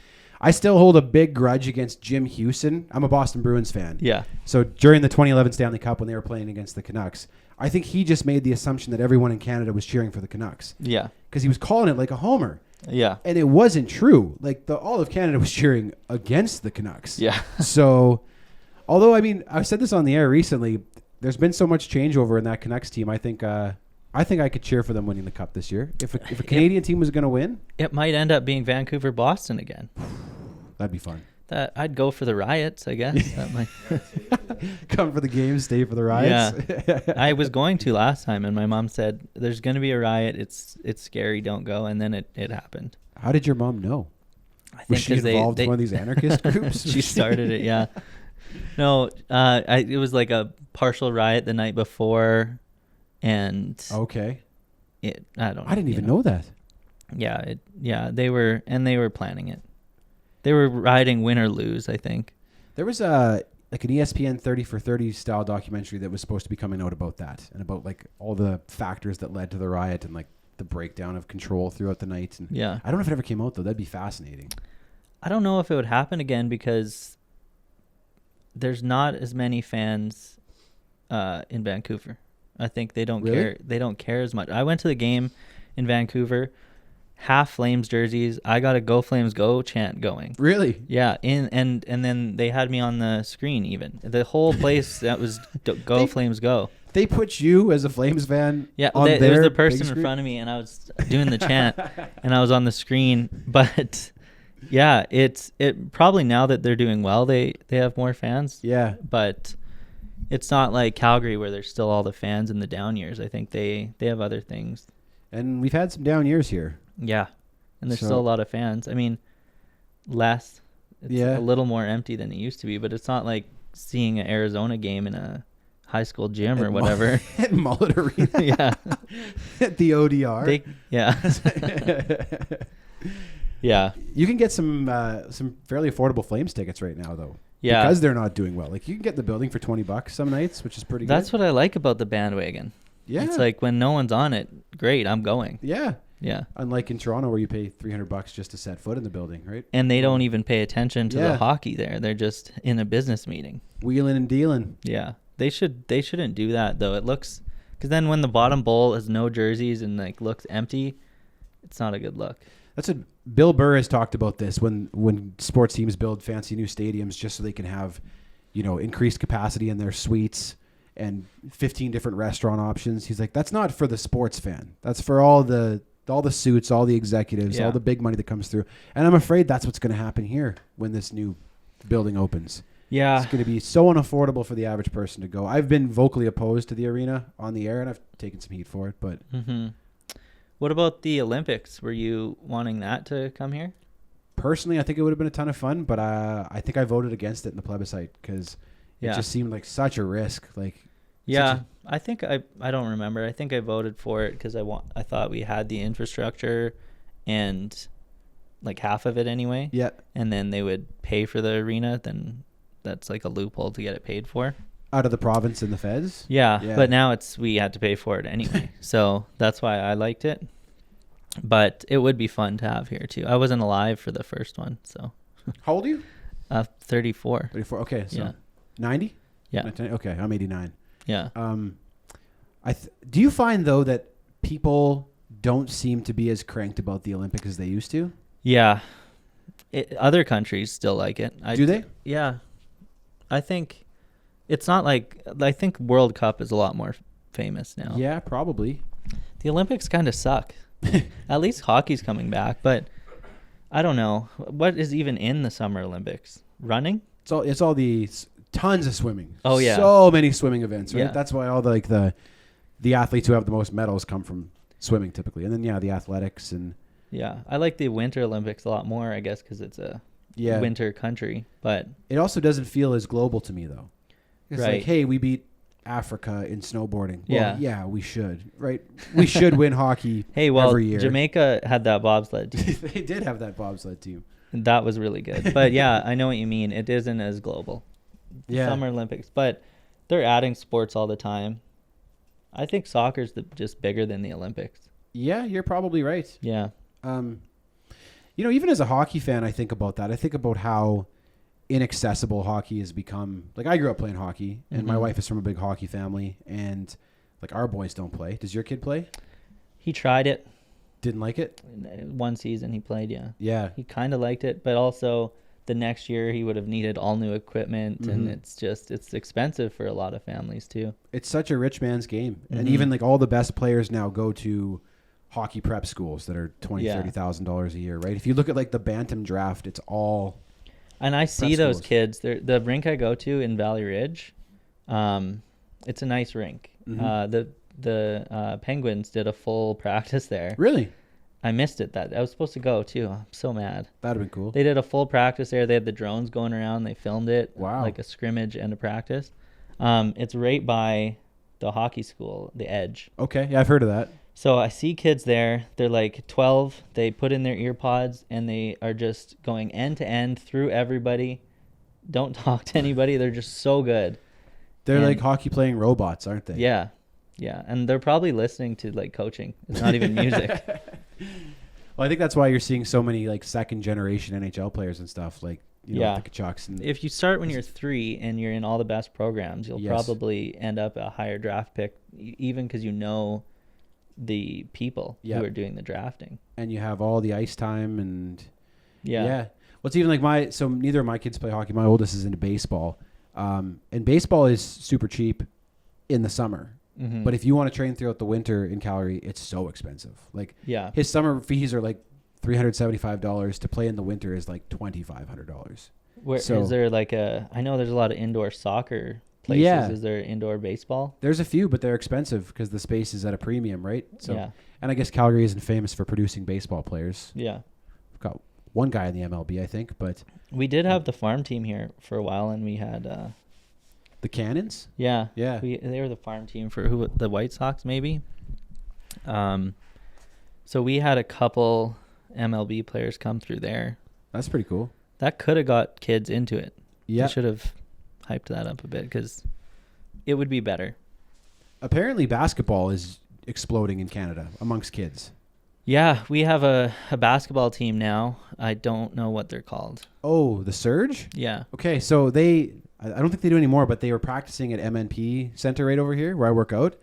I still hold a big grudge against Jim Houston. I'm a Boston Bruins fan. Yeah. So during the 2011 Stanley Cup when they were playing against the Canucks, I think he just made the assumption that everyone in Canada was cheering for the Canucks. Yeah. Because he was calling it like a homer. Yeah. And it wasn't true. Like all of Canada was cheering against the Canucks. Yeah. So, although I've said this on the air recently, there's been so much changeover in that Canucks team. I think I could cheer for them winning the cup this year. If a Canadian team was going to win, It might end up being Vancouver Boston again. that'd be fun. I'd go for the Riots, I guess. That might. Come for the games, stay for the riots. Yeah. I was going to last time, and my mom said, "There's going to be a riot. It's scary. Don't go." And then it happened. How did your mom know? I think Was she 'cause involved in one of these anarchist groups? She started it. Yeah. No, it was like a partial riot the night before, and Okay. I don't know. I didn't even know that. Yeah, they were planning it. They were riding win or lose, I think. There was like an ESPN 30 for 30 style documentary that was supposed to be coming out about that and about like all the factors that led to the riot and like the breakdown of control throughout the night. And Yeah. I don't know if it ever came out though. That'd be fascinating. I don't know if it would happen again because there's not as many fans in Vancouver. I think they don't Really? care. They don't care as much. I went to the game in Vancouver, half Flames jerseys. I got a "Go Flames Go" chant going. Really? Yeah, and then they had me on the screen. Even the whole place that was "Go Flames Go." They put you as a Flames fan. Yeah, on there their was the big person in screen? front of me, and I was doing the chant, and I was on the screen. But yeah, it probably now that they're doing well, they have more fans. Yeah. But it's not like Calgary where there's still all the fans in the down years. I think they have other things. And we've had some down years here. Yeah, and there's So- still a lot of fans. I mean, less. It's Yeah. a little more empty than it used to be, but it's not like seeing an Arizona game in a high school gym or At whatever. At Mullet Arena. Yeah. At the ODR. Yeah. Yeah. You can get some fairly affordable Flames tickets right now though. Yeah. Because they're not doing well. Like you can get the building for $20 some nights, which is pretty That's good. what I like about the bandwagon. Yeah. It's like when no one's on it, great, I'm going. Yeah. Yeah. Unlike in Toronto where you pay $300 just to set foot in the building, right? And they don't even pay attention to Yeah. the hockey there. They're just in a business meeting. Wheeling and dealing. Yeah. They shouldn't do that though. It looks, because then when the bottom bowl has no jerseys and like looks empty, it's not a good look. That's what Bill Burr has talked about this when sports teams build fancy new stadiums just so they can have, increased capacity in their suites and 15 different restaurant options. He's like, that's not for the sports fan. That's for all the suits, all the executives, Yeah. all the big money that comes through. And I'm afraid that's what's going to happen here when this new building opens. Yeah. It's going to be so unaffordable for the average person to go. I've been vocally opposed to the arena on the air, and I've taken some heat for it. But What about the Olympics? Were you wanting that to come here? personally, I think it would have been a ton of fun. But I think I voted against it in the plebiscite because it Yeah. just seemed like such a risk. Like, Yeah, I think I don't remember. I think I voted for it because I thought we had the infrastructure and like half of it anyway. yeah, And then they would pay for the arena. Then that's like a loophole to get it paid for. out of the province and the feds. Yeah, Yeah. but now we had to pay for it anyway. So that's why I liked it. But it would be fun to have here too. I wasn't alive for the first one, so How old are you? 34. 34. Okay, so Yeah. 90. Yeah. Okay, I'm 89. Yeah. Do you find though that people don't seem to be as cranked about the Olympics as they used to? Yeah. Other countries still like it. Do they? Yeah. I think it's not like, I think World Cup is a lot more famous now. Yeah, probably. The Olympics kind of suck. At least hockey's coming back, but I don't know. What is even in the Summer Olympics? Running? It's all the tons of swimming. Oh, yeah. So many swimming events, right? Yeah. That's why all the athletes who have the most medals come from swimming typically. And then the athletics and Yeah. I like the Winter Olympics a lot more, I guess, because it's a winter country. But it also doesn't feel as global to me though. It's Right. like, hey, we beat Africa in snowboarding. Yeah. Well, yeah, we should, right? We should win hockey hey, well, every year. Jamaica had that bobsled team. They did have that bobsled team. That was really good. But yeah, I know what you mean. It isn't as global. Yeah. Summer Olympics, but they're adding sports all the time. I think soccer's just bigger than the Olympics. Yeah, you're probably right. Yeah. Even as a hockey fan, I think about that. I think about how inaccessible hockey has become. Like, I grew up playing hockey, and my wife is from a big hockey family, and like our boys don't play. Does your kid play? He tried it. Didn't like it? One season he played, yeah. Yeah. He kind of liked it, but also the next year he would have needed all new equipment, and it's expensive for a lot of families too. It's such a rich man's game. And even like all the best players now go to hockey prep schools that are $20,000, $30,000 a year, right? If you look at like the Bantam draft, it's all. And I see prep those schools. kids. The rink I go to in Valley Ridge, it's a nice rink. The Penguins did a full practice there. Really? I missed it. I was supposed to go too. I'm so mad. That'd have been cool. They did a full practice there. They had the drones going around. They filmed it. Wow. Like a scrimmage and a practice. It's right by the hockey school, the Edge. Okay. Yeah, I've heard of that. So I see kids there. They're like 12. They put in their ear pods and they are just going end to end through everybody. Don't talk to anybody. They're just so good. They're And- like hockey playing robots, aren't they? Yeah. Yeah. And they're probably listening to like coaching. It's not even music. Well, I think that's why you're seeing so many like second generation NHL players and stuff like Yeah. the Kachucks and If you start when you're 3 and you're in all the best programs, you'll Yes. probably end up a higher draft pick, even because you know the people Yep. who are doing the drafting. and you have all the ice time and Yeah. Well, it's even like so neither of my kids play hockey. My oldest is into baseball. And baseball is super cheap in the summer. Mhm. But if you want to train throughout the winter in Calgary, it's so expensive. Like Yeah. his summer fees are like $375 to play in the winter is like $2,500. Where so- is there like I know there's a lot of indoor soccer places. Yeah. Is there indoor baseball? There's a few, but they're expensive because the space is at a premium, right? So, Yeah. and I guess Calgary isn't famous for producing baseball players. Yeah. We've got one guy in the MLB, I think, but We did have the farm team here for a while, and we had the Cannons? yeah. Yeah. They were the farm team for the White Sox, maybe. So we had a couple MLB players come through there. That's pretty cool. That could have got kids into it. Yeah. They should have hyped that up a bit because it would be better. Apparently basketball is exploding in Canada amongst kids. Yeah, we have a basketball team now. I don't know what they're called. Oh, the Surge? Yeah. Okay, so I don't think they do anymore, but they were practicing at MNP Center right over here where I work out.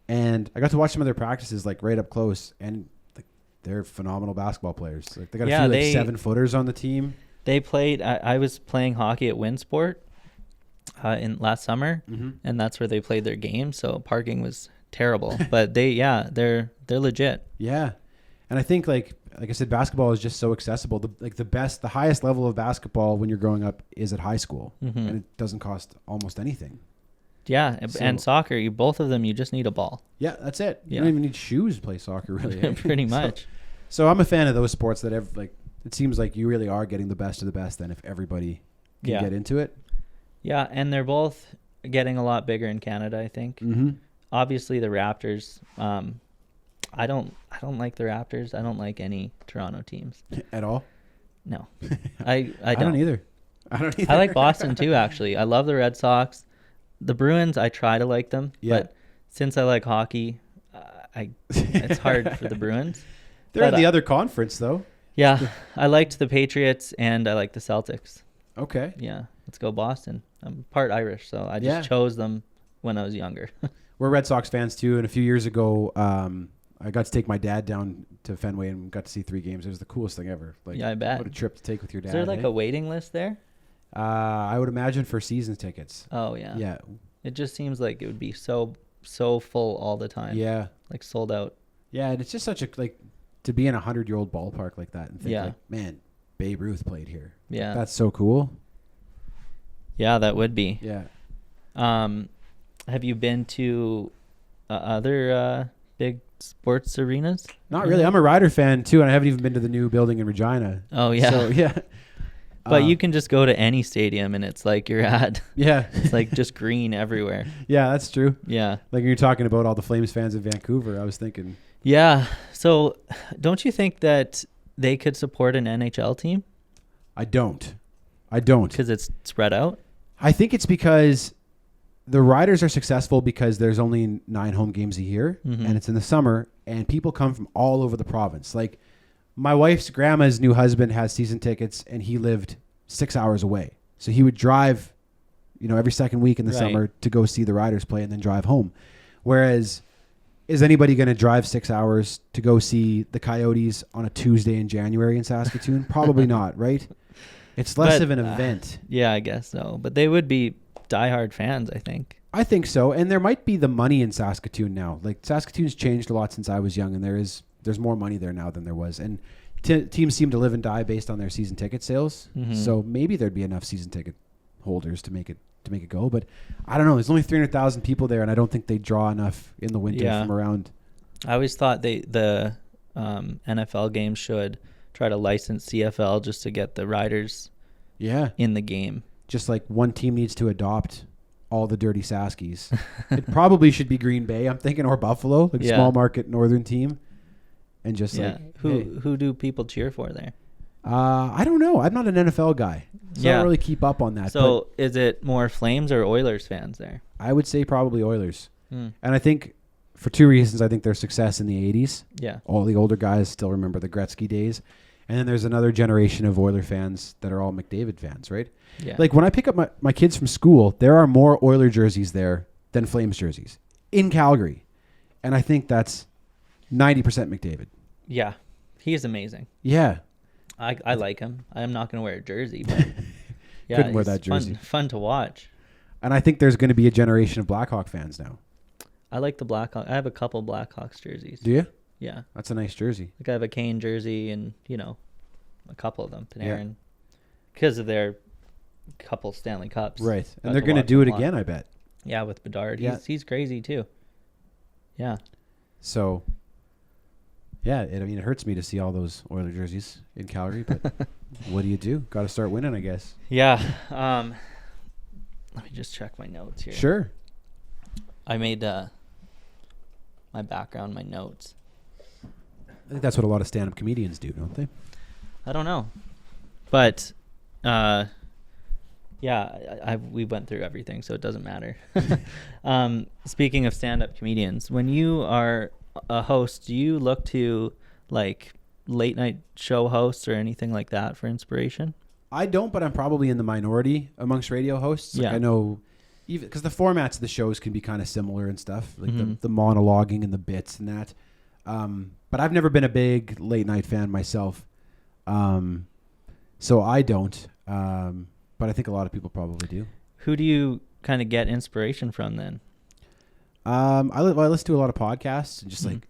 And I got to watch some of their practices like right up close, and like, they're phenomenal basketball players. Like they got a Yeah, few like they- 7-footers on the team. They played. I was playing hockey at Winsport in last summer, and that's where they played their game. So parking was terrible, but they're legit. Yeah. And I think like I said, basketball is just so accessible. The highest level of basketball when you're growing up is at high school, and it doesn't cost almost anything. Yeah, So- and soccer. Both of them. You just need a ball. Yeah, that's it. You Yeah. don't even need shoes to play soccer, really. eh? Pretty So- much. So I'm a fan of those sports that it seems like you really are getting the best of the best then if everybody can Yeah. get into it. Yeah, and they're both getting a lot bigger in Canada, I think. Mm-hmm. Obviously, the Raptors. I don't like the Raptors. I don't like any Toronto teams. At all? No, I I don't. don't either. I don't either. I like Boston too, actually. I love the Red Sox. The Bruins, I try to like them, Yeah. but since I like hockey, it's hard for the Bruins. They're but in the other conference, though. Yeah, I liked the Patriots and I like the Celtics. Okay. Yeah, let's go Boston. I'm part Irish, so I just Yeah. chose them when I was younger. We're Red Sox fans too, and a few years ago, I got to take my dad down to Fenway and got to see 3 games. It was the coolest thing ever. Like, Yeah, I bet. What a trip to take with your dad. Is there like eh? a waiting list there? I would imagine for season tickets. Oh yeah. Yeah. It just seems like it would be so full all the time. Yeah. Like sold out. Yeah, and it's just such a, like, to be in a 100-year-old ballpark like that and think, Yeah. like, man, Babe Ruth played here. Yeah. That's so cool. Yeah, that would be. Yeah. Have you been to other big sports arenas? Not really. I'm a Rider fan too, and I haven't even been to the new building in Regina. Oh yeah. So, yeah. But you can just go to any stadium and it's like you're at. Yeah. It's like just green everywhere. Yeah, that's true. Yeah. Like you're talking about all the Flames fans in Vancouver. I was thinking. Yeah. So don't you think that they could support an NHL team? I don't. Because it's spread out? I think it's because the Riders are successful because there's only 9 home games a year, and it's in the summer, and people come from all over the province. Like, my wife's grandma's new husband has season tickets, and he lived 6 hours away. So he would drive, every second week in the Right. summer to go see the Riders play and then drive home. Whereas, is anybody going to drive 6 hours to go see the Coyotes on a Tuesday in January in Saskatoon? Probably not, right? It's less But, of an event. Yeah, I guess so. But they would be diehard fans, I think. I think so, and there might be the money in Saskatoon now. Like, Saskatoon's changed a lot since I was young, and there's more money there now than there was. And teams seem to live and die based on their season ticket sales. So maybe there'd be enough season ticket holders to make it go. But I don't know. There's only 300,000 people there, and I don't think they draw enough in the winter Yeah. from around. I always thought the NFL games should try to license CFL just to get the riders Yeah, in the game. just like one team needs to adopt all the dirty Saskies. It probably should be Green Bay, I'm thinking, or Buffalo, like a Yeah. small market northern team. And just Yeah. like, Who hey. who do people cheer for there? I don't know. I'm not an NFL guy, so I Yeah. don't really keep up on that. But So is it more Flames or Oilers fans there? I would say probably Oilers. Hmm. And I think for 2 reasons. I think their success in the 80s. Yeah. All the older guys still remember the Gretzky days. And then there's another generation of Oiler fans that are all McDavid fans, right? Yeah. Like when I pick up my kids from school, there are more Oiler jerseys there than Flames jerseys in Calgary. And I think that's 90% McDavid. Yeah. He is amazing. Yeah. I like him. I'm not going to wear a jersey, but yeah, Couldn't wear he's that jersey. Fun to watch. And I think there's going to be a generation of Blackhawk fans now. I like the Blackhawks. I have a couple Blackhawks jerseys. Do you? Yeah. That's a nice jersey. Like I have a Kane jersey and, a couple of them, Panarin. Because of their couple Stanley Cups. Right. Got And they're to going to watch do it them a lot. again, I bet. Yeah, with Bedard. Yeah. He's crazy too. Yeah. So, yeah, it hurts me to see all those Oiler jerseys in Calgary, but what do? Got to start winning, I guess. Yeah. Let me just check my notes here. Sure. I made my background, my notes. I think that's what a lot of stand-up comedians do, don't they? I don't know. But yeah, we went through everything, so it doesn't matter. Speaking of stand-up comedians, when you are a host, do you look to like late night show hosts or anything like that for inspiration? I don't, but I'm probably in the minority amongst radio hosts. Like Yeah. I know, even because the formats of the shows can be kind of similar and stuff, like Mhm. the monologuing and the bits and that. But I've never been a big late night fan myself, so I don't. But I think a lot of people probably do. Who do you kind of get inspiration from then? I listen to a lot of podcasts and just Mhm. like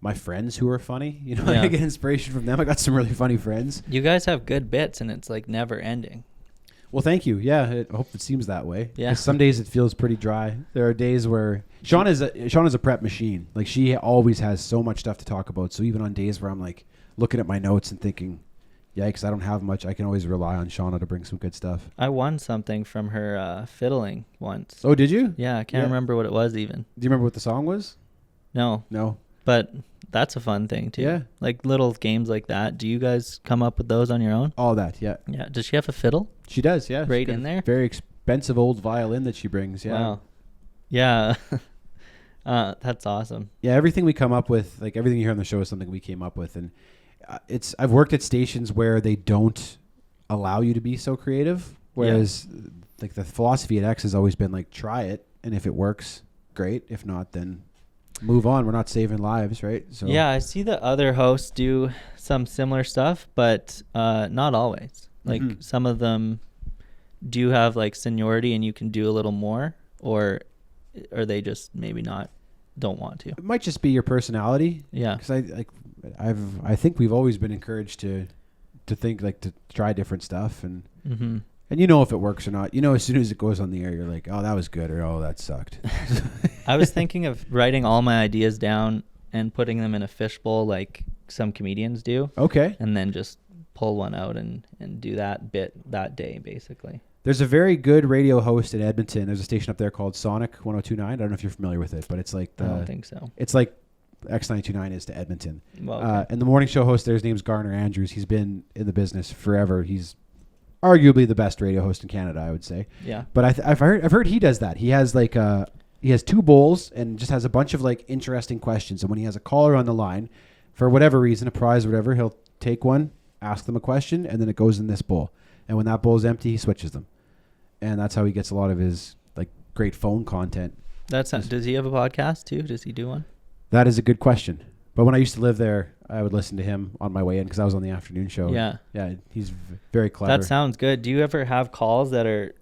my friends who are funny. Yeah. I get inspiration from them. I got some really funny friends. You guys have good bits, and it's like never ending. Well, thank you. Yeah, I hope it seems that way. Yeah. 'Cause some days it feels pretty dry. There are days where Seanna's a prep machine. Like she always has so much stuff to talk about. So even on days where I'm like looking at my notes and thinking, yikes, I don't have much, I can always rely on Seanna to bring some good stuff. I won something from her fiddling once. Oh, did you? Yeah, I can't Yeah. remember what it was even. Do you remember what the song was? No, No. but that's a fun thing too. Yeah. Like little games like that. Do you guys come up with those on your own? All that, yeah. Yeah. Does she have a fiddle? She does, yeah. She's Right got in a there? Very expensive old violin that she brings, yeah. Wow. Yeah. That's awesome. Yeah, everything we come up with, like everything you hear on the show is something we came up with. And I've worked at stations where they don't allow you to be so creative. Whereas like the philosophy at X has always been like, try it. And if it works, great. If not, then move on. We're not saving lives, right? So Yeah, I see the other hosts do some similar stuff, but not always. Like some of them do have like seniority and you can do a little more, or are they just maybe don't want to? it might just be your personality. Yeah. Because I think we've always been encouraged to think like to try different stuff and you know if it works or not. You know, as soon as it goes on the air, you're like, oh, that was good, or oh, that sucked. I was thinking of writing all my ideas down and putting them in a fishbowl like some comedians do. Okay. And then just pull one out and do that bit that day, basically. There's a very good radio host in Edmonton. There's a station up there called Sonic 1029. I don't know if you're familiar with it, but it's like I don't think so. It's like X929 is to Edmonton. Well, okay. And the morning show host there, his name's Garner Andrews. He's been in the business forever. He's arguably the best radio host in Canada, I would say. Yeah. But I've heard he does that. He has like he has 2 bowls and just has a bunch of like interesting questions. And when he has a caller on the line, for whatever reason, a prize or whatever, he'll take one, ask them a question, and then it goes in this bowl. And when that bowl's empty, he switches them. And that's how he gets a lot of his like great phone content. Does he have a podcast too? Does he do one? That is a good question. But when I used to live there, I would listen to him on my way in because I was on the afternoon show. Yeah. Yeah, he's very clever. That sounds good. Do you ever have calls that are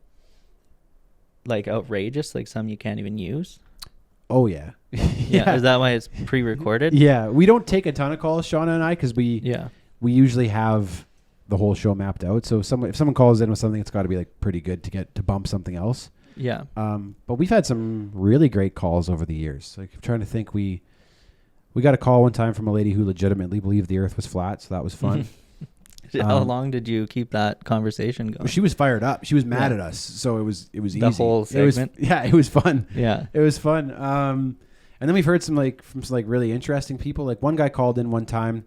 like outrageous, like some you can't even use? Oh, yeah. Yeah. Is that why it's pre-recorded? Yeah. We don't take a ton of calls, Seanna and I, because we usually have the whole show mapped out. So if someone calls in with something, it's got to be like pretty good to get to bump something else. Yeah. But we've had some really great calls over the years. Like I'm trying to think, we got a call one time from a lady who legitimately believed the earth was flat, so that was fun. How long did you keep that conversation going? She was fired up. She was mad at us, so it was easy. The whole segment? It was fun. Yeah. It was fun. And then we've heard from some really interesting people. Like one guy called in one time,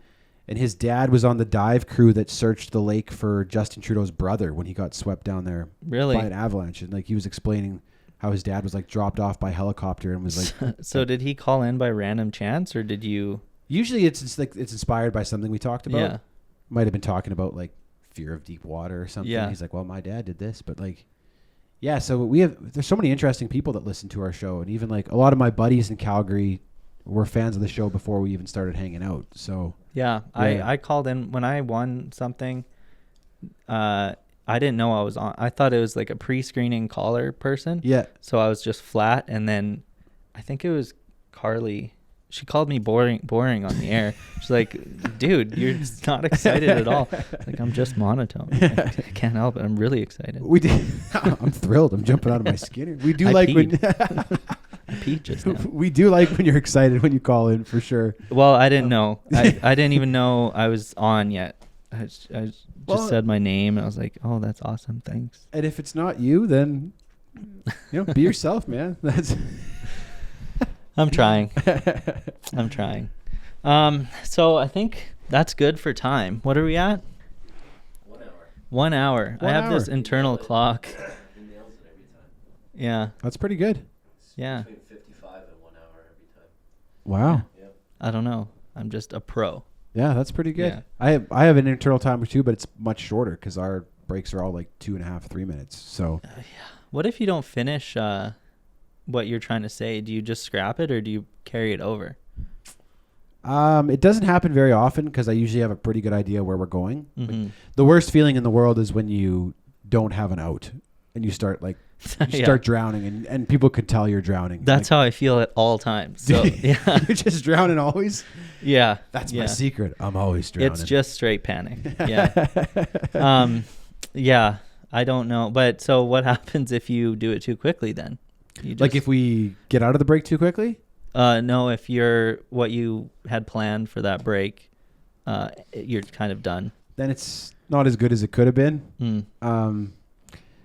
and his dad was on the dive crew that searched the lake for Justin Trudeau's brother when he got swept down there Really? by an avalanche. And like he was explaining how his dad was like dropped off by helicopter and was like. So did he call in by random chance, or did you? Usually it's inspired by something we talked about. Yeah. Might have been talking about like fear of deep water or something. Yeah. He's like, well, my dad did this, but like, yeah. So there's so many interesting people that listen to our show, and even like a lot of my buddies in Calgary were fans of the show before we even started hanging out. So yeah. I called in when I won something. I didn't know I was on. I thought it was like a pre-screening caller person. Yeah. So I was just flat, and then I think it was Carly. She called me boring on the air. She's like, "Dude, you're not excited at all." Like, I'm just monotone. I can't help it. I'm really excited. We did. I'm thrilled. I'm jumping out of my skin. We do I like peed. when I peed just now. we do like when you're excited when you call in for sure. Well, I didn't know. I didn't even know I was on yet. I just said my name, and I was like, "Oh, that's awesome. Thanks." And if it's not you, then be yourself, man. That's. I'm trying. I'm trying. So I think that's good for time. What are we at? 1 hour. 1 hour. I have this internal clock. He nails it every time. Yeah. That's pretty good. It's Yeah. between 55 and 1 hour every time. Wow. Yep. I don't know. I'm just a pro. Yeah, that's pretty good. Yeah. I have an internal timer too, but it's much shorter because our breaks are all like 2.5, 3 minutes. So What if you don't finish what you're trying to say? Do you just scrap it, or do you carry it over? it doesn't happen very often because I usually have a pretty good idea where we're going. Mm-hmm. Like, the worst feeling in the world is when you don't have an out and you start like Yeah. start drowning and people could tell you're drowning. That's how I feel at all times. So yeah. You're just drowning always. Yeah. That's yeah. my secret. I'm always drowning. It's just straight panic. Yeah. Yeah. I don't know. But so what happens if you do it too quickly then? You just, like if we get out of the break too quickly? no, if you're what you had planned for that break, you're kind of done. Then it's not as good as it could have been. Mm.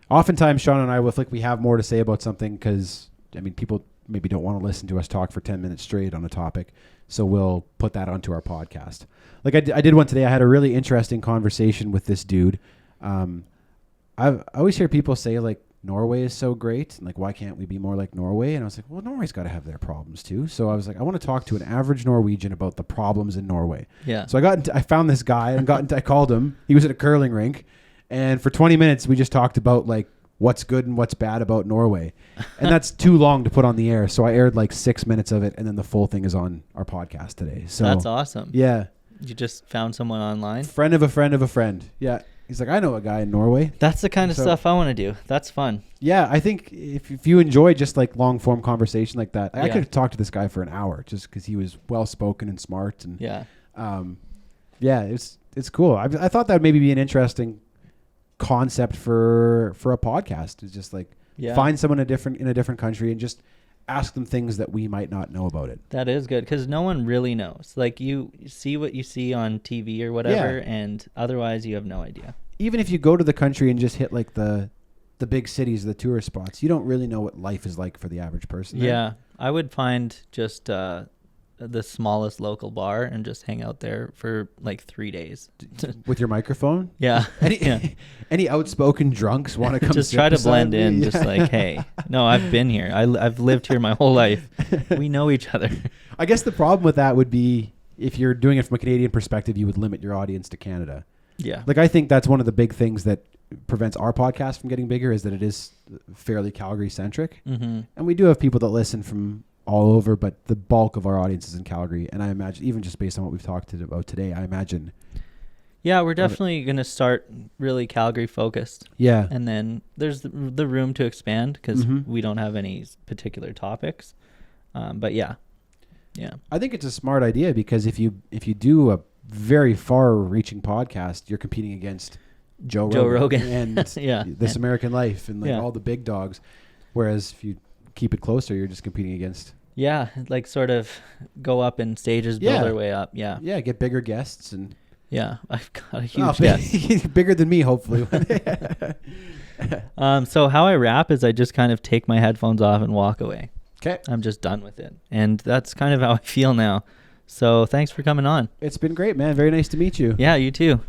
Oftentimes, Sean and I, we have more to say about something because, I mean, people maybe don't want to listen to us talk for 10 minutes straight on a topic. So we'll put that onto our podcast. Like I did one today. I had a really interesting conversation with this dude. I always hear people say, like, Norway is so great. And, like, why can't we be more like Norway? And I was like, well, Norway's got to have their problems, too. So I was like, I want to talk to an average Norwegian about the problems in Norway. Yeah. So I found this guy and I called him. He was at a curling rink. And for 20 minutes, we just talked about like what's good and what's bad about Norway. And that's too long to put on the air. So I aired like 6 minutes of it, and then the full thing is on our podcast today. So That's awesome. yeah. You just found someone online? Friend of a friend of a friend. Yeah. He's like, I know a guy in Norway. That's the kind of So- stuff I want to do. That's fun. Yeah, I think if you enjoy just like long form conversation like that, I Yeah. could have talked to this guy for an hour just because he was well spoken and smart. And Yeah. yeah, it's cool. I thought that would maybe be an interesting concept for a podcast. Is just like Yeah. find someone in a different country and just ask them things that we might not know about it. That is good because no one really knows. Like you see what you see on TV or whatever, and otherwise you have no idea. Even if you go to the country and just hit like the big cities, the tourist spots, you don't really know what life is like for the average person there. Yeah, I would find just the smallest local bar and just hang out there for like 3 days. With your microphone. Yeah. Any Yeah. any outspoken drunks want to come Just sit try to beside blend me? in, Yeah. just like, hey, no, I've been here. I've lived here my whole life. We know each other. I guess the problem with that would be if you're doing it from a Canadian perspective, you would limit your audience to Canada. Yeah. Like I think that's one of the big things that prevents our podcast from getting bigger is that it is fairly Calgary centric. Mm-hmm. And we do have people that listen from all over, but the bulk of our audience is in Calgary. And I imagine, even just based on what we've talked about today, I imagine. Yeah, we're definitely going to start really Calgary focused. Yeah. And then there's the room to expand because Mhm. we don't have any particular topics. But yeah. I think it's a smart idea because if you do a very far-reaching podcast, you're competing against Joe Rogan and Yeah. This American Life and like Yeah. all the big dogs. Whereas if you keep it closer, you're just competing against Like sort of go up in stages, build Yeah. our way up. Yeah. get bigger guests and I've got a huge guest. bigger than me, hopefully. So how I rap is I just kind of take my headphones off and walk away. Okay, I'm just done with it. And that's kind of how I feel now. So thanks for coming on. it's been great, man. Very nice to meet you. Yeah, you too.